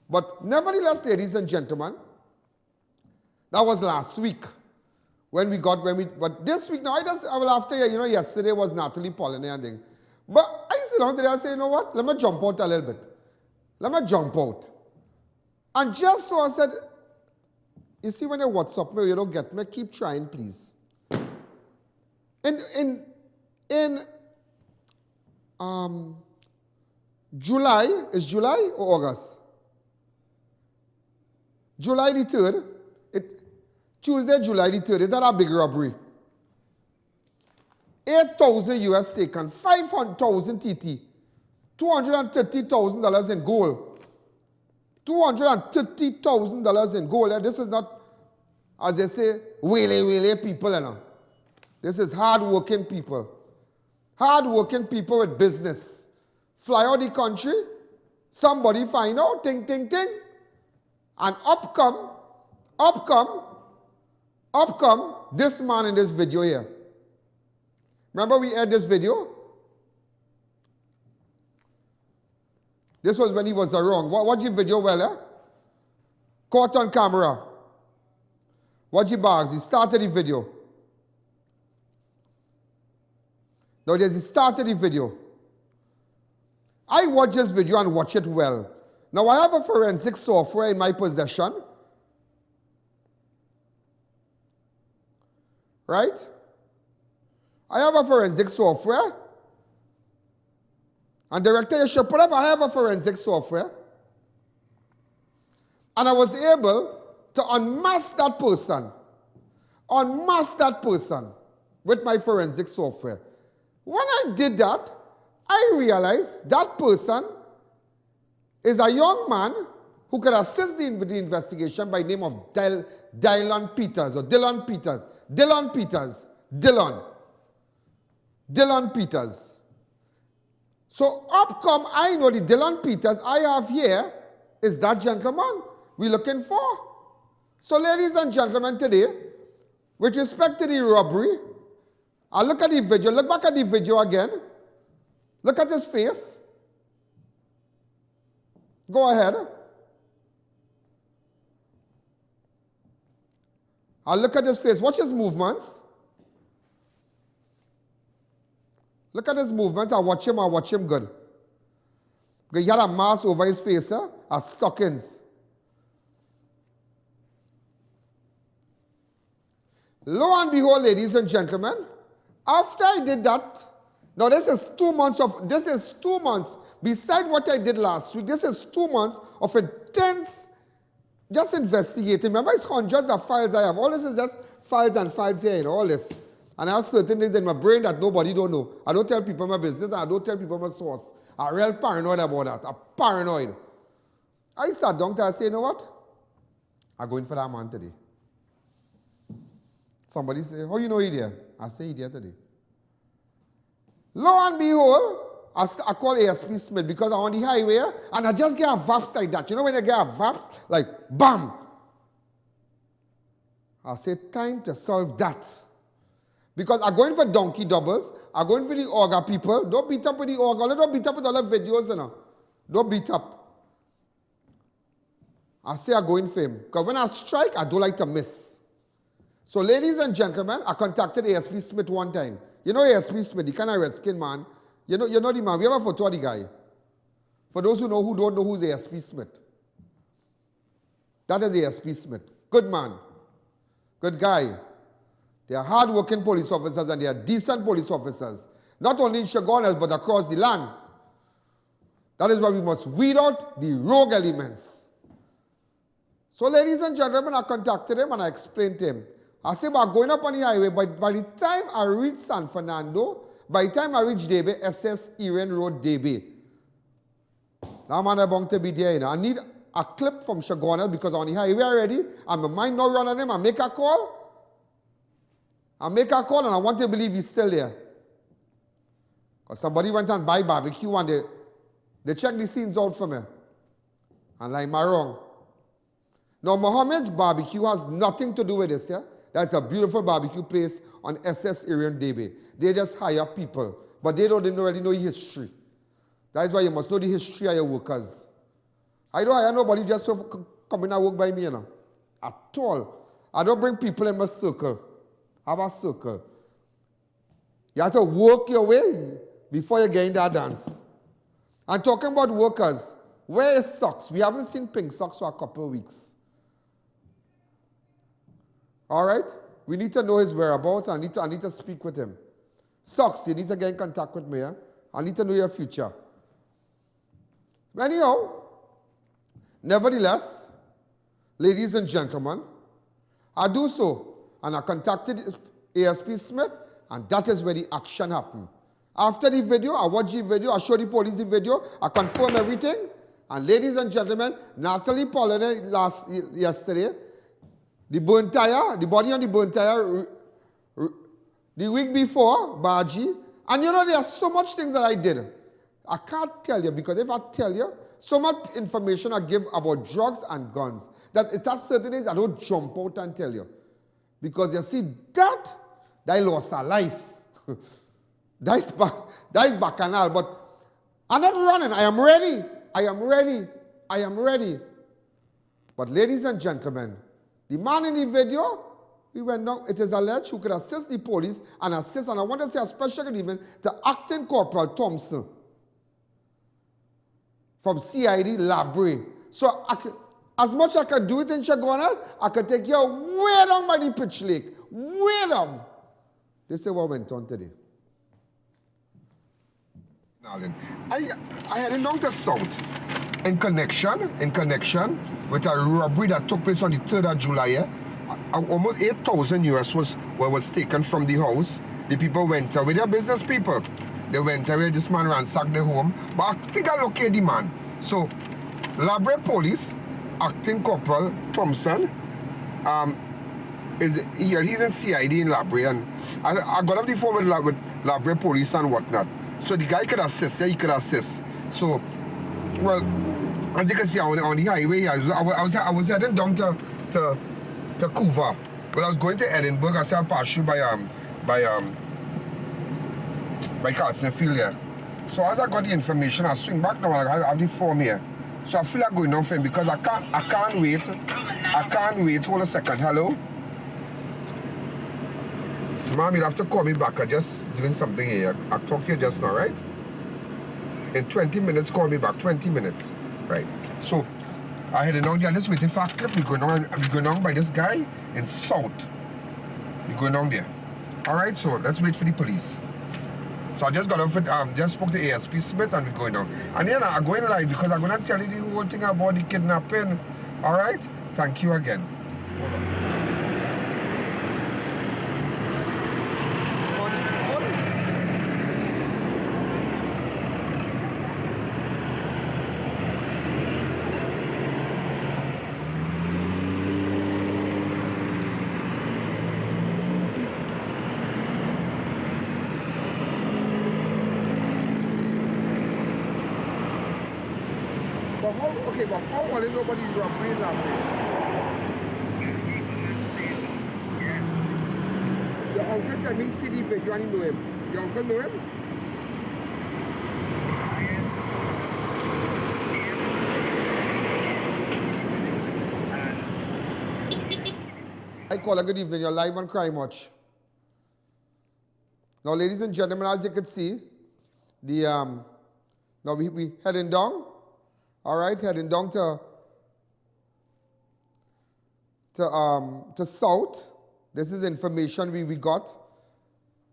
But nevertheless, ladies and gentlemen, that was last week but this week now, I will after yesterday was Natalie Polliner and thing. But I sit down today and say, you know what? Let me jump out a little bit. Let me jump out. And just so I said, you see when you WhatsApp me, you don't get me, keep trying, please. In July, is July or August? July the 3rd, Tuesday, July the 3rd, is that a big robbery? 8,000 US taken, 500,000 TT, $230,000 in gold. $230,000 in gold. This is not, as they say, wele people, This is hard-working people. Hard-working people with business. Fly out the country, somebody find out, ting, ting, ting, and up come this man in this video here. Remember we aired this video? This was when he was around. Watch the video well, eh? Caught on camera. Watch the bags. He started the video. Now there's the start of the video. I watch this video and watch it well. Now I have a forensic software in my possession. Right? I have a forensic software. And director, you should put up, I have a forensic software. And I was able to unmask that person. Unmask that person with my forensic software. When I did that, I realized that person is a young man who could assist the investigation by the name of Dylan Peters or Dylan Peters. Dylan Peters. Dylan Peters. So up come, I know the Dylan Peters I have here is that gentleman we're looking for. So ladies and gentlemen, today, with respect to the robbery, I look at the video, look back at the video again. Look at his face. Go ahead. I look at his face. Watch his movements. Look at his movements. I watch him good. Because he had a mask over his face, as stockings. Lo and behold, ladies and gentlemen, after I did that, now this is 2 months, beside what I did last week, this is 2 months of intense, just investigating. Remember, it's hundreds of files I have. All this is just files and files here, you know, all this. And I have certain things in my brain that nobody don't know. I don't tell people my business, and I don't tell people my source. I'm real paranoid about that. I'm paranoid. I sat down and I say, you know what? I'm going for that man today. Somebody say, how you know he there? I say he there today. Lo and behold, I call ASP Smith because I'm on the highway and I just get a vaps like that. You know when you get a vaps? Like, bam! I say, time to solve that. Because I'm going for donkey doubles. I'm going for the Auger people. Don't beat up with the Auger. Don't beat up with all the videos, you know. Don't beat up. I say I'm going for him. Because when I strike, I don't like to miss. So ladies and gentlemen, I contacted ASP Smith one time. You know ASP Smith, the kind of red-skinned man. You know the man. We have a photo of the guy. For those who don't know who's ASP Smith. That is ASP Smith. Good man. Good guy. They are hard-working police officers and they are decent police officers. Not only in Chaguanas, but across the land. That is why we must weed out the rogue elements. So ladies and gentlemen, I contacted him and I explained to him. I said, we're going up on the highway, but by the time I reach San Fernando, by the time I reach Debe, SS Erin Road, Debe. That man is bound to be there. You know. I need a clip from Chaguanas because I'm on the highway already, and my mind not run on him. I make a call. And I want to believe he's still there. Because somebody went and buy barbecue and they checked the scenes out for me. And like, am I wrong? Now, Mohammed's barbecue has nothing to do with this, yeah? That's a beautiful barbecue place on SS Erin Debe. They just hire people, but they don't really know history. That is why you must know the history of your workers. I don't hire nobody just to come in and work by me, you know. At all. I don't bring people in my circle. I have a circle. You have to work your way before you get in that dance. And talking about workers, where is socks? We haven't seen Pink Socks for a couple of weeks. All right? We need to know his whereabouts. I need to speak with him. Socks, you need to get in contact with me. Eh? I need to know your future. Anyhow, nevertheless, ladies and gentlemen, I do so. And I contacted ASP Smith, and that is where the action happened. After the video, I watched the video, I showed the police the video, I confirmed everything. And ladies and gentlemen, Natalie Polliner yesterday, the burnt tire, the body on the burnt tire, the week before, Baji. And you know, there are so much things that I did. I can't tell you, because if I tell you, so much information I give about drugs and guns, that it has certain things I don't jump out and tell you. Because you see, that lost a life. that is bacchanal. But I'm not running. I am ready. I am ready. I am ready. But ladies and gentlemen, the man in the video, we went down, it is alleged who could assist the police and assist, and I want to say a special good evening to Acting Corporal Thompson from CID Labre. So as much as I could do it in Chaguanas, I could take you way down by the pitch lake. Way down. This is what went on today. I headed down to south in connection with a robbery that took place on the 3rd of July. Almost 8,000 US was taken from the house. The people went away. They're business people. They went away. This man ransacked the home. But I think I located the man. So, Labre Police, Acting Corporal Thompson, is here. He's in CID in Labre. And I got off the phone with Labre Police and whatnot. So the guy could assist. Yeah, he could assist. So, well, as you can see on the highway, I was heading down to Couva. Well, I was going to Edinburgh. I said I'll pass you by Carlson Field here. So as I got the information, I swing back now. I have the form here. So I feel like going down for him because I can't wait. I can't wait. Hold a second. Hello? Mom, you'll have to call me back. I'm just doing something here. I'll talk to you just now, right? In 20 minutes, call me back. 20 minutes. Right. So I headed down there, just waiting for a clip. We're going on by this guy in South. We're going down there. Alright, so let's wait for the police. So I just got off it, just spoke to ASP Smith and we're going down. And then I'm going live because I'm going to tell you the whole thing about the kidnapping. Alright? Thank you again. Okay, but how will nobody robbery in that way? Your uncle tell me see the video and you know him. Your uncle know him? I call a good evening. You're live on Crime Watch. Now, ladies and gentlemen, as you can see, the now we heading down. All right, heading down to south. This is information we got.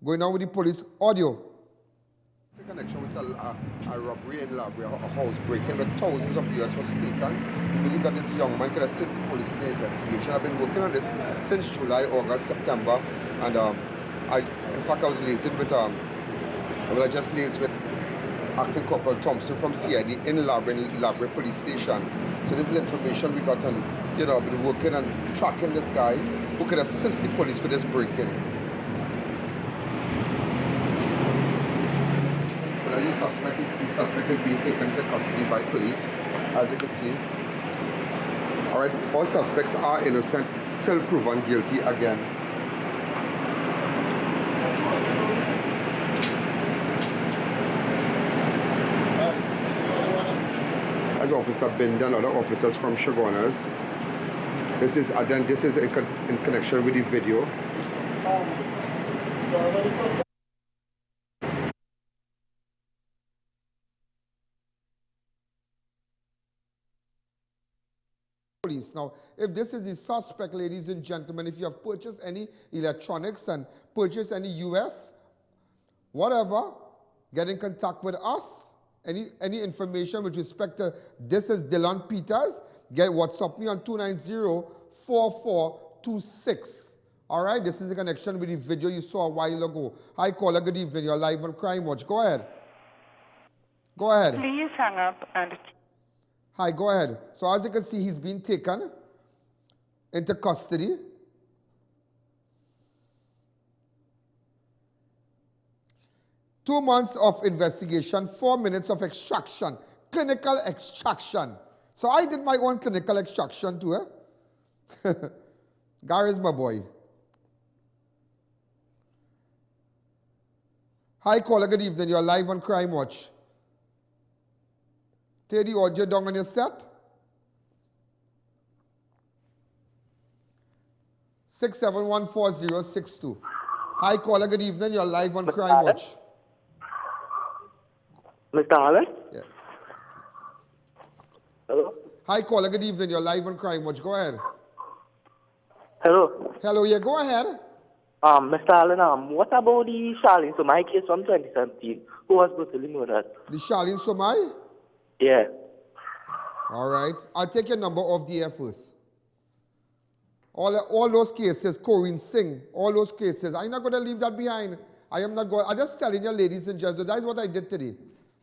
Going on with the police audio. In connection with a robbery in Labre, a house breaking where thousands of US was taken. We believe that this young man could assist the police in the investigation. I've been working on this since July, August, September, and in fact I was liaising with I just liaised with Acting Corporal Thompson from CID in Labre Police Station. So this is information we got on, you know, been working and tracking this guy who could assist the police with this break-in. Well, the suspect is being taken into custody by police, as you can see. All right, all suspects are innocent till proven guilty again. As Officer Binder and other officers from Chaguanas. This is in connection with the video. Police. Now, if this is the suspect, ladies and gentlemen, if you have purchased any electronics and purchased any US, whatever, get in contact with us. Any information with respect to this is Dylan Peters, get WhatsApp me on 290-4426. All right, this is in connection with the video you saw a while ago. Hi, caller, good evening. You're live on Crime Watch. Go ahead. Go ahead. Please hang up and... Hi, go ahead. So as you can see, he's been taken into custody. Two months of investigation, 4 minutes of extraction, clinical extraction. So I did my own clinical extraction too, eh? Gary's my boy. Hi, caller, good evening. You're live on Crime Watch. Take the audio down on your set. 6714062. Hi, caller. Good evening. You're live on Crime Watch. Mr. Allen? Yeah. Hello? Hi, caller. Good evening. You're live on Crime Watch. Go ahead. Hello? Hello. Yeah, go ahead. Mr. Allen, what about the Charlene Somai case from 2017? Who was brutally murdered? The Charlene Somai? Yeah. All right. I'll take your number off the air first. All those cases, Corinne Singh, all those cases, I'm not going to leave that behind. I am not going. I'm just telling you, ladies and gentlemen, that is what I did today.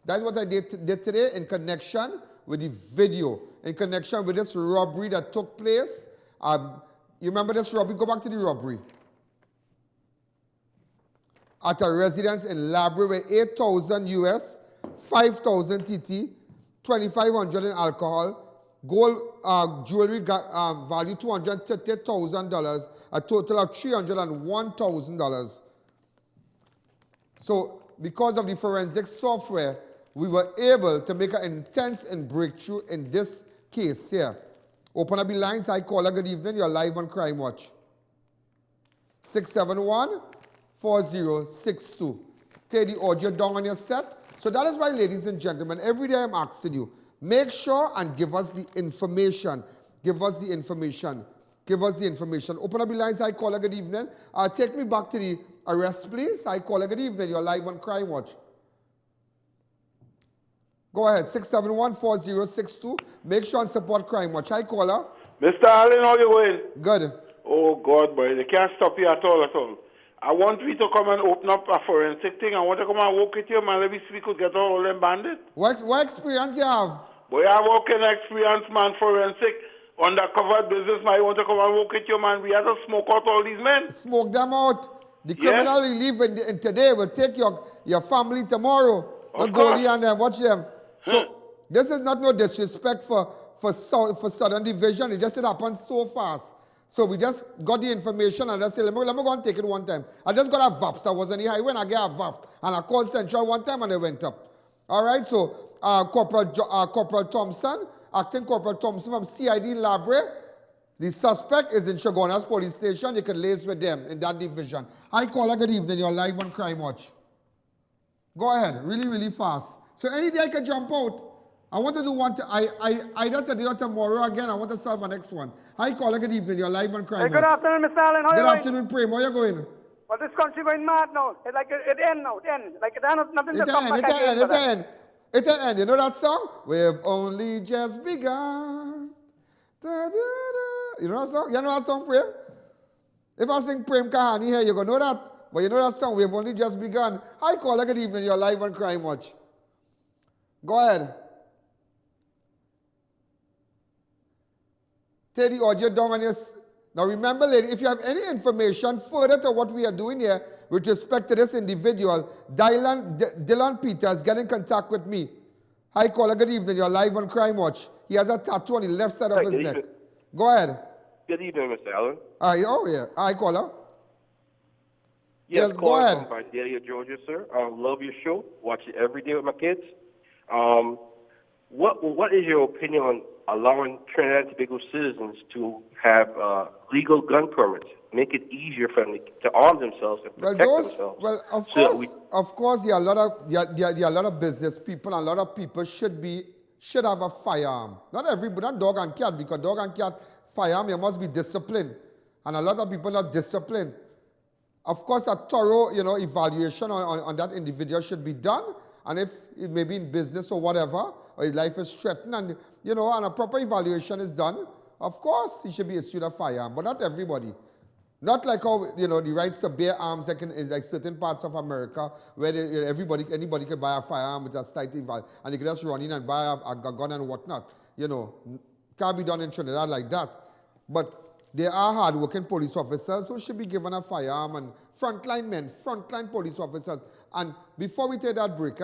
That is what I did today in connection with the video, in connection with this robbery that took place. You remember this robbery? Go back to the robbery. At a residence in Labrador, where 8,000 US, 5,000 TT, 2,500 in alcohol, gold jewelry value $230,000, a total of $301,000. So, because of the forensic software, we were able to make an intense breakthrough in this case here. Open up the lines. Hi, caller. Good evening. You're live on Crime Watch. 671-4062. Take the audio down on your set. So that is why, ladies and gentlemen, every day I'm asking you, make sure and give us the information. Give us the information. Give us the information. Open up the lines. Hi, caller. Good evening. Take me back to the arrest, please. Hi, caller. Good evening. You're live on Crime Watch. Go ahead. 671-4062. Make sure and support Crime Watch. Hi, caller. Mr. Allen, how you going? Good. Oh, God, boy. They can't stop you at all, at all. I want you to come and open up a forensic thing. I want to come and work with you, man. Let me see if we could get all them bandits. What experience you have? Boy, I work in experience, man, forensic, undercover business, man. I want to come and work with you, man. We have to smoke out all these men. Smoke them out. The criminal you leave in today will take your family tomorrow. Not go and watch them. So this is not no disrespect for Southern Division. It just happened so fast. So we just got the information and I said, let me go and take it one time. I just got a VAPS. I was on the highway and I got a VAPS. And I called Central one time and they went up. All right, so Corporal Thompson, Acting Corporal Thompson from CID in Labrador. The suspect is in Shogunas Police Station. You can liaise with them in that division. Hi, caller. Good evening. You're live on Crime Watch. Go ahead. Really, really fast. So any day I can jump out. I want to do one. Either today or tomorrow again. I want to solve my next one. Hi, caller. Good evening. You're live on Crime Watch. Good afternoon, Mr. Allen. How are you Good afternoon, Prem. Where are you going? Well, this country going mad now. It's like it end now. It end. Like it end. Nothing to come back again. It end. You know that song? We've only just begun. Da, da, da. You know that song? You know that song, Prem? If I sing Prem Kahani here, you're going to know that. But you know that song? We've only just begun. Hi, caller. Good evening. You're live on Crime Watch. Go ahead. Take the audio down on your... Now remember, lady, if you have any information further to what we are doing here with respect to this individual, Dylan Peters, get in contact with me. Hi, caller. Good evening. You're live on Crime Watch. He has a tattoo on the left side of his neck. Go ahead. Good evening, Mr. Allen. Oh, yeah. Hi, caller. Yes, go ahead. From Vidalia, Georgia, sir. I love your show. Watch it every day with my kids. What is your opinion on allowing Trinidad and Tobago citizens to have legal gun permits? Make it easier for them to arm themselves and protect themselves. Well, of course, there are a lot of business people, and a lot of people should have a firearm. Not everybody, not dog and cat, because dog and cat firearm, you must be disciplined, and a lot of people are disciplined. Of course, a thorough, evaluation on that individual should be done, and if it may be in business or whatever, or his life is threatened, and and a proper evaluation is done, of course, he should be issued a firearm, but not everybody. Not like how, the rights to bear arms like in certain parts of America where anybody can buy a firearm with a slight value and they can just run in and buy a gun and whatnot. Can't be done in Trinidad like that. But there are hard-working police officers who should be given a firearm, and frontline police officers. And before we take that break,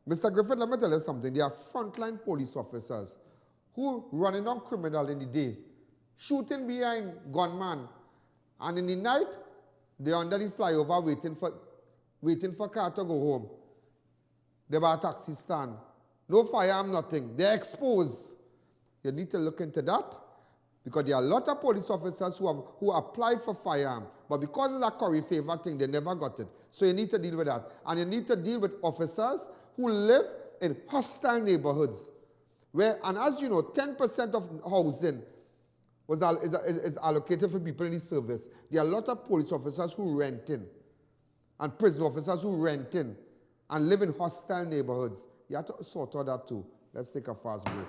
Mr. Griffith, let me tell you something. There are frontline police officers who running on criminal in the day, shooting behind gunman, and in the night, they're under the flyover waiting for car to go home. They buy a taxi stand. No firearm, nothing. They're exposed. You need to look into that because there are a lot of police officers who applied for firearm, but because of that curry favor thing, they never got it. So you need to deal with that. And you need to deal with officers who live in hostile neighborhoods. And as you know, 10% of housing is allocated for people in the service. There are a lot of police officers who rent in, and prison officers who rent in, and live in hostile neighborhoods. You have to sort out that too. Let's take a fast break.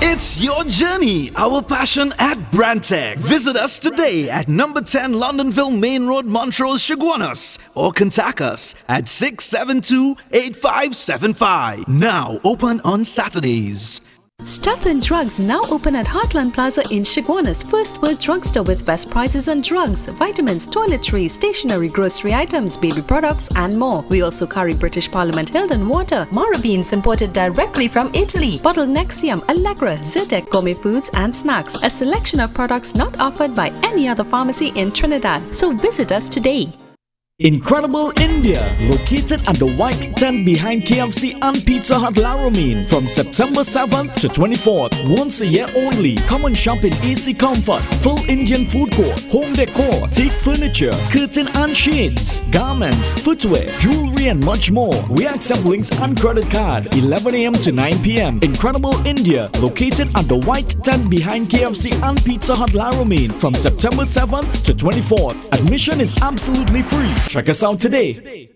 It's your journey, our passion at Brandtech. Visit us today at number 10 Londonville Main Road, Montrose, Chaguanas, or contact us at 672-8575. Now open on Saturdays. Stuff and Drugs now open at Heartland Plaza in Chaguanas, first world drugstore with best prices on drugs, vitamins, toiletries, stationery, grocery items, baby products and more. We also carry British Parliament Hilton water, Mara beans imported directly from Italy, bottled Nexium, Allegra, Zyrtec, gourmet foods and snacks, a selection of products not offered by any other pharmacy in Trinidad. So visit us today. Incredible India, located at the white tent behind KFC and Pizza Hut Laramine from September 7th to 24th, once a year only. Come and shop in AC Comfort, full Indian food court, home decor, teak furniture, curtain and shades, garments, footwear, jewelry and much more. We accept links and credit card, 11 a.m. to 9 p.m. Incredible India, located at the white tent behind KFC and Pizza Hut Laramine from September 7th to 24th. Admission is absolutely free. Check us out today.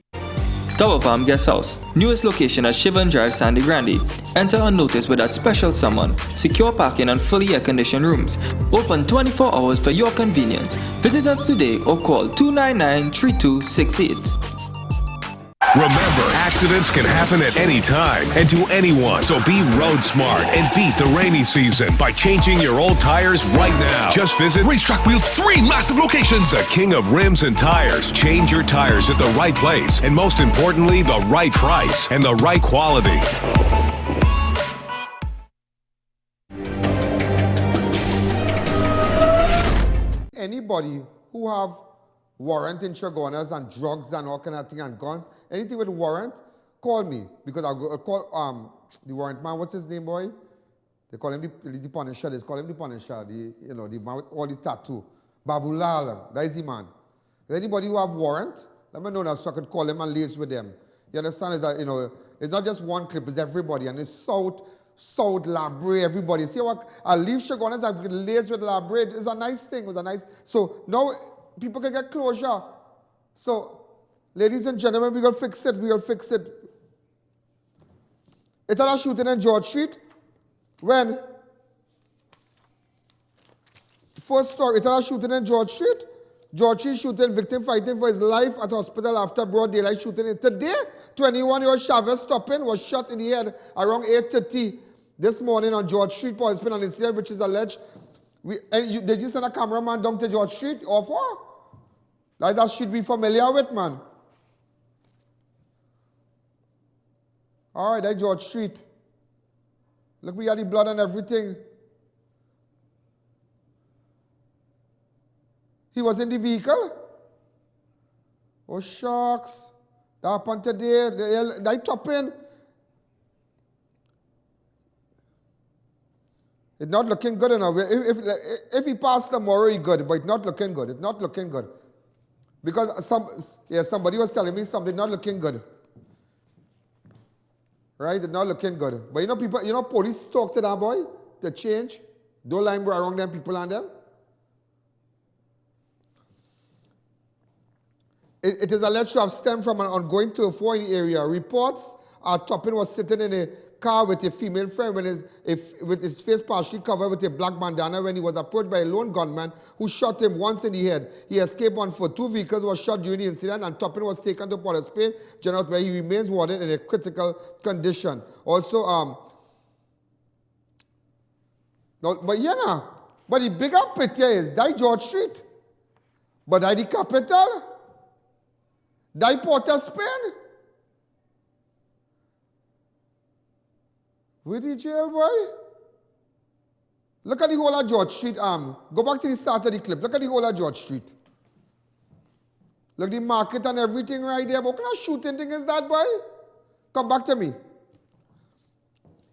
Tower Palm Guest House, newest location at Shivan Drive, Sandy Grande. Enter unnoticed with that special someone. Secure parking and fully air-conditioned rooms. Open 24 hours for your convenience. Visit us today or call 299-3268. Remember, accidents can happen at any time and to anyone. So be road smart and beat the rainy season by changing your old tires right now. Just visit Racetrack Wheels' 3 massive locations. The king of rims and tires. Change your tires at the right place. And most importantly, the right price and the right quality. Anybody who have warrant in Chaguanas and drugs and all kind of thing and guns, anything with warrant, call me because I'll go call the warrant man. What's his name, boy? They call him the Punisher. They call him the Punisher. The man with all the tattoo, Babulal. That is the man. Anybody who have warrant, let me know now so I could call them and liaise with them. You understand? Is that it's not just one clip. It's everybody and it's South Labre, everybody. See what I leave Chaguanas and liaise with Labre. It's a nice thing. It was a nice. So now people can get closure. So, ladies and gentlemen, we will fix it. We will fix it. It had a shooting in George Street. When? First story, it had a shooting in George Street. George Street shooting, victim fighting for his life at hospital after broad daylight shooting. Today, 21-year-old Chavez Toppin was shot in the head around 8:30 this morning on George Street for his an incident which is alleged. Did you send a cameraman down to George Street? Or for? That should be familiar with, man. All right, that's George Street. Look, we got the blood and everything. He was in the vehicle? Oh, shucks. That happened today. They Toppin. It's not looking good enough. If he passed tomorrow, he's good, but it's not looking good. It's not looking good. Because somebody was telling me something not looking good. Right? It's not looking good. But people, police talk to that boy to change. Don't line around them people and them. It is alleged to have stemmed from an ongoing turf war in the area. Reports are Toppin was sitting in a car with a female friend with his face partially covered with a black bandana when he was approached by a lone gunman who shot him once in the head. He escaped on foot. 2 vehicles were shot during the incident, and Toppin was taken to Port of Spain General, where he remains warded in a critical condition. Also, but the bigger picture is that George Street, but that the capital, that Port of Spain. With the jail, boy? Look at the whole of George Street. Go back to the start of the clip. Look at the whole of George Street. Look, the market and everything right there. But what kind of shooting thing is that, boy? Come back to me.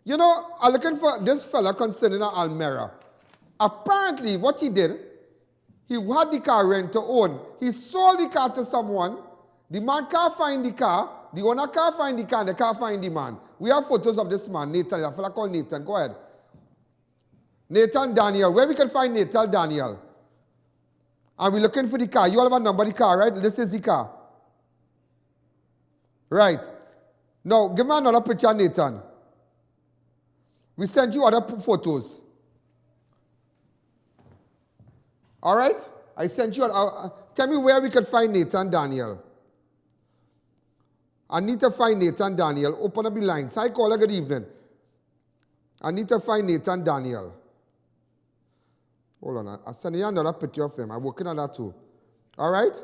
You know, I'm looking for this fella concerning Almera. Apparently, what he did, he had the car rent to own. He sold the car to someone. The man can't find the car. The owner can't find the car, and they can't find the man. We have photos of this man, Nathan. A fella called Nathan. Go ahead. Nathan Daniel. Where we can find Nathan Daniel? And we're looking for the car. You all have a number of the car, right? This is the car. Right. Now, give me another picture, Nathan. We sent you other photos. All right? I sent you. Tell me where we can find Nathan Daniel. I need to find Nathan Daniel. Open up the lines. Hi, caller. Good evening. I need to find Nathan Daniel. Hold on. I'll send you another picture of him. I'm working on that too. All right?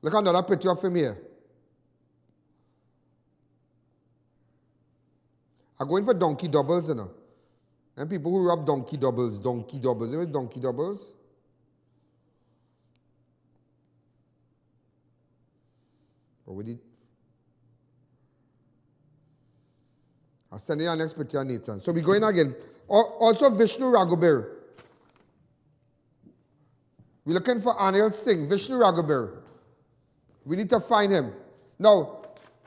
Look at another picture of him here. I'm going for donkey doubles, you know. And people who rub donkey doubles. You know donkey doubles? But with it. I'll send you our next picture, Nathan. So we're going again. Also, Vishnu Raghuber. We're looking for Anil Singh. Vishnu Raghuber. We need to find him. Now,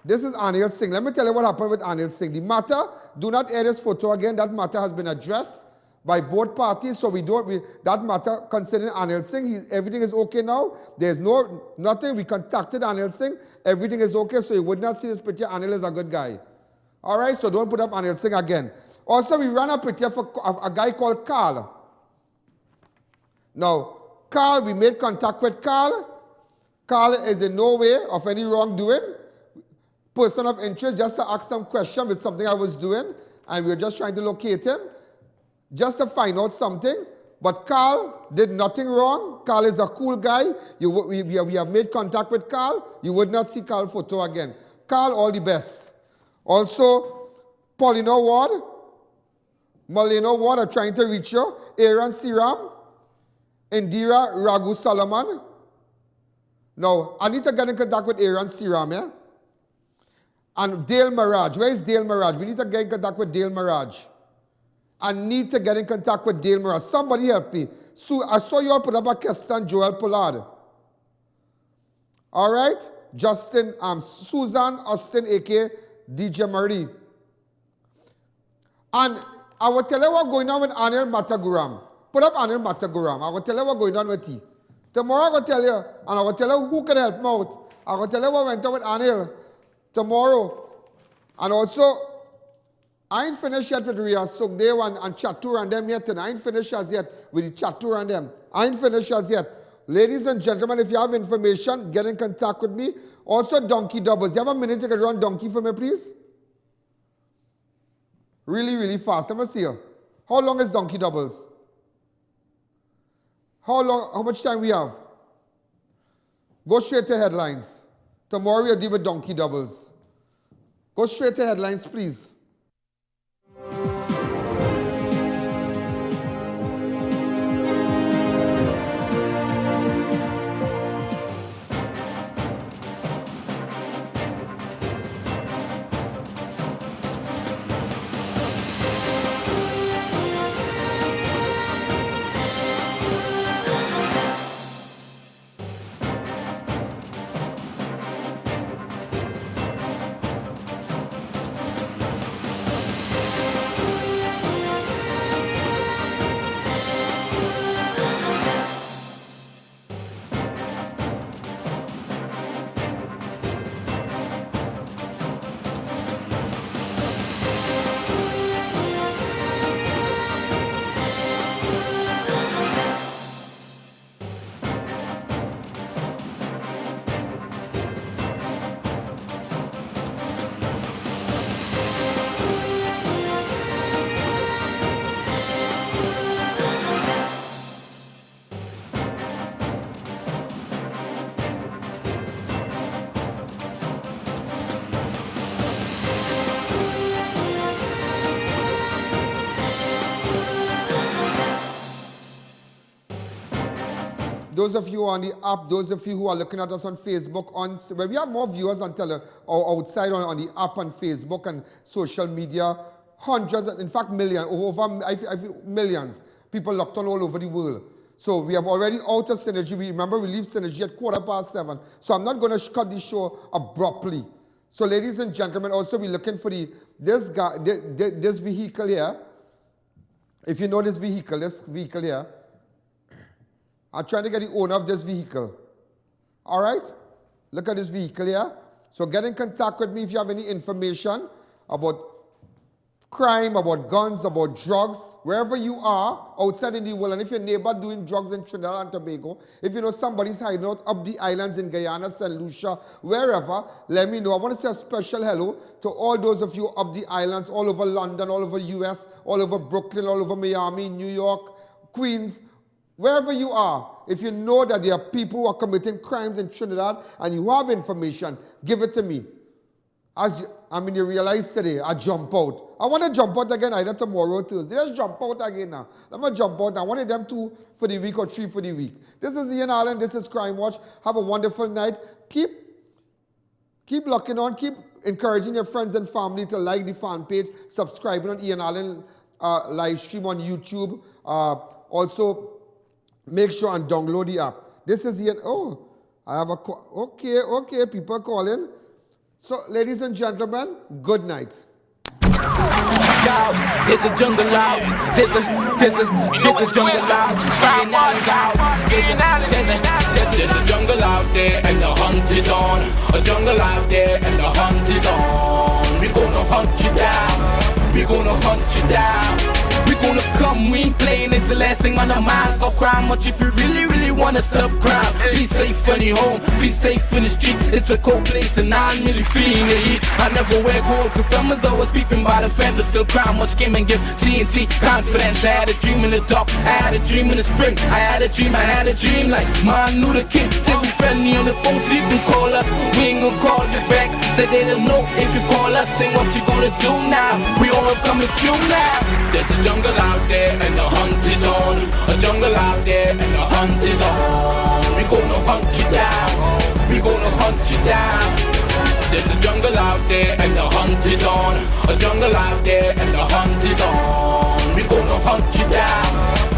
this is Anil Singh. Let me tell you what happened with Anil Singh. The matter, do not air this photo again. That matter has been addressed by both parties. So that matter concerning Anil Singh, everything is okay now. There's nothing. We contacted Anil Singh. Everything is okay. So you would not see this picture. Anil is a good guy. All right, so don't put up Anil Singh again. Also, we ran a picture for a guy called Carl. Now, Carl, we made contact with Carl. Carl is in no way of any wrongdoing. Person of interest, just to ask some question with something I was doing, and we were just trying to locate him, just to find out something. But Carl did nothing wrong. Carl is a cool guy. We have made contact with Carl. You would not see Carl photo again. Carl, all the best. Also, Paulino Ward, Malino Ward are trying to reach you. Aaron Siram, Indira Raghu Solomon. Now, I need to get in contact with Aaron Siram, yeah? And Dale Maraj. Where is Dale Maraj? We need to get in contact with Dale Maraj. I need to get in contact with Dale Maraj. Somebody help me. So I saw you all put up a question, Joel Pollard. All right? Justin, Susan Austin, a.k.a. DJ Marie. And I will tell you what's going on with Anil Mataguram. Put up Anil Mataguram. I will tell you what's going on with he. Tomorrow I will tell you, and I will tell you who can help me out. I will tell you what went on with Anil tomorrow. And also, I ain't finished yet with Ria Sukdev and Chatur and them yet. And I ain't finished as yet with the Chatur and them. I ain't finished as yet. Ladies and gentlemen, if you have information, get in contact with me. Also, donkey doubles. You have a minute you can run donkey for me, please? Really, really fast. Let me see you. How long is donkey doubles? How much time we have? Go straight to headlines. Tomorrow we'll deal with donkey doubles. Go straight to headlines, please. those of you on the app, those of you who are looking at us on Facebook, well, we have more viewers on outside on the app on Facebook and social media. Hundreds, in fact, millions, I feel millions. People locked on all over the world. So we have already out of Synergy. Remember, we leave Synergy at 7:15. So I'm not going to cut the show abruptly. So ladies and gentlemen, also we're looking for this vehicle here. If you know this vehicle here, I'm trying to get the owner of this vehicle. All right? Look at this vehicle here. So get in contact with me if you have any information about crime, about guns, about drugs, wherever you are outside in the world. And if your neighbor doing drugs in Trinidad and Tobago, if you know somebody's hiding out up the islands in Guyana, St. Lucia, wherever, let me know. I want to say a special hello to all those of you up the islands, all over London, all over US, all over Brooklyn, all over Miami, New York, Queens, wherever you are. If you know that there are people who are committing crimes in Trinidad and you have information, give it to me. You realize today, I jump out. I want to jump out again either tomorrow or Thursday. Let's jump out again now. Let me jump out. I wanted them 2 for the week or 3 for the week. This is Ian Allen. This is Crime Watch. Have a wonderful night. Keep locking on. Keep encouraging your friends and family to like the fan page, subscribing on Ian Allen live stream on YouTube. Also, make sure and download the app. This is Ian. Oh, I have a call. Okay, people calling. So, ladies and gentlemen, good night. There's a jungle out. There's a jungle out. There's a jungle out there and the hunt is on. A jungle out there and the hunt is on. We're gonna hunt you down. We're gonna hunt you down. We're gonna come, we ain't playing, it's the last thing on our minds. Stop crime much if you really wanna stop crime. Be safe in your home, be safe in the street. It's a cold place and I'm really feeling the heat. I never wear gold cause someone's always peeping by the fence. Still crime much came and give TNT confidence. I had a dream in the dark, I had a dream in the spring. I had a dream like Martin Luther King. Till we friendly on the phone so you can call us. We ain't gonna call you back. Say they don't know if you call us. Say what you gonna do now. We all coming through now. There's a jungle out there and the hunt is on. A jungle out there and the hunt is on. We gonna hunt you down. We gonna hunt you down. There's a jungle out there and the hunt is on. A jungle out there and the hunt is on. We gonna hunt you down.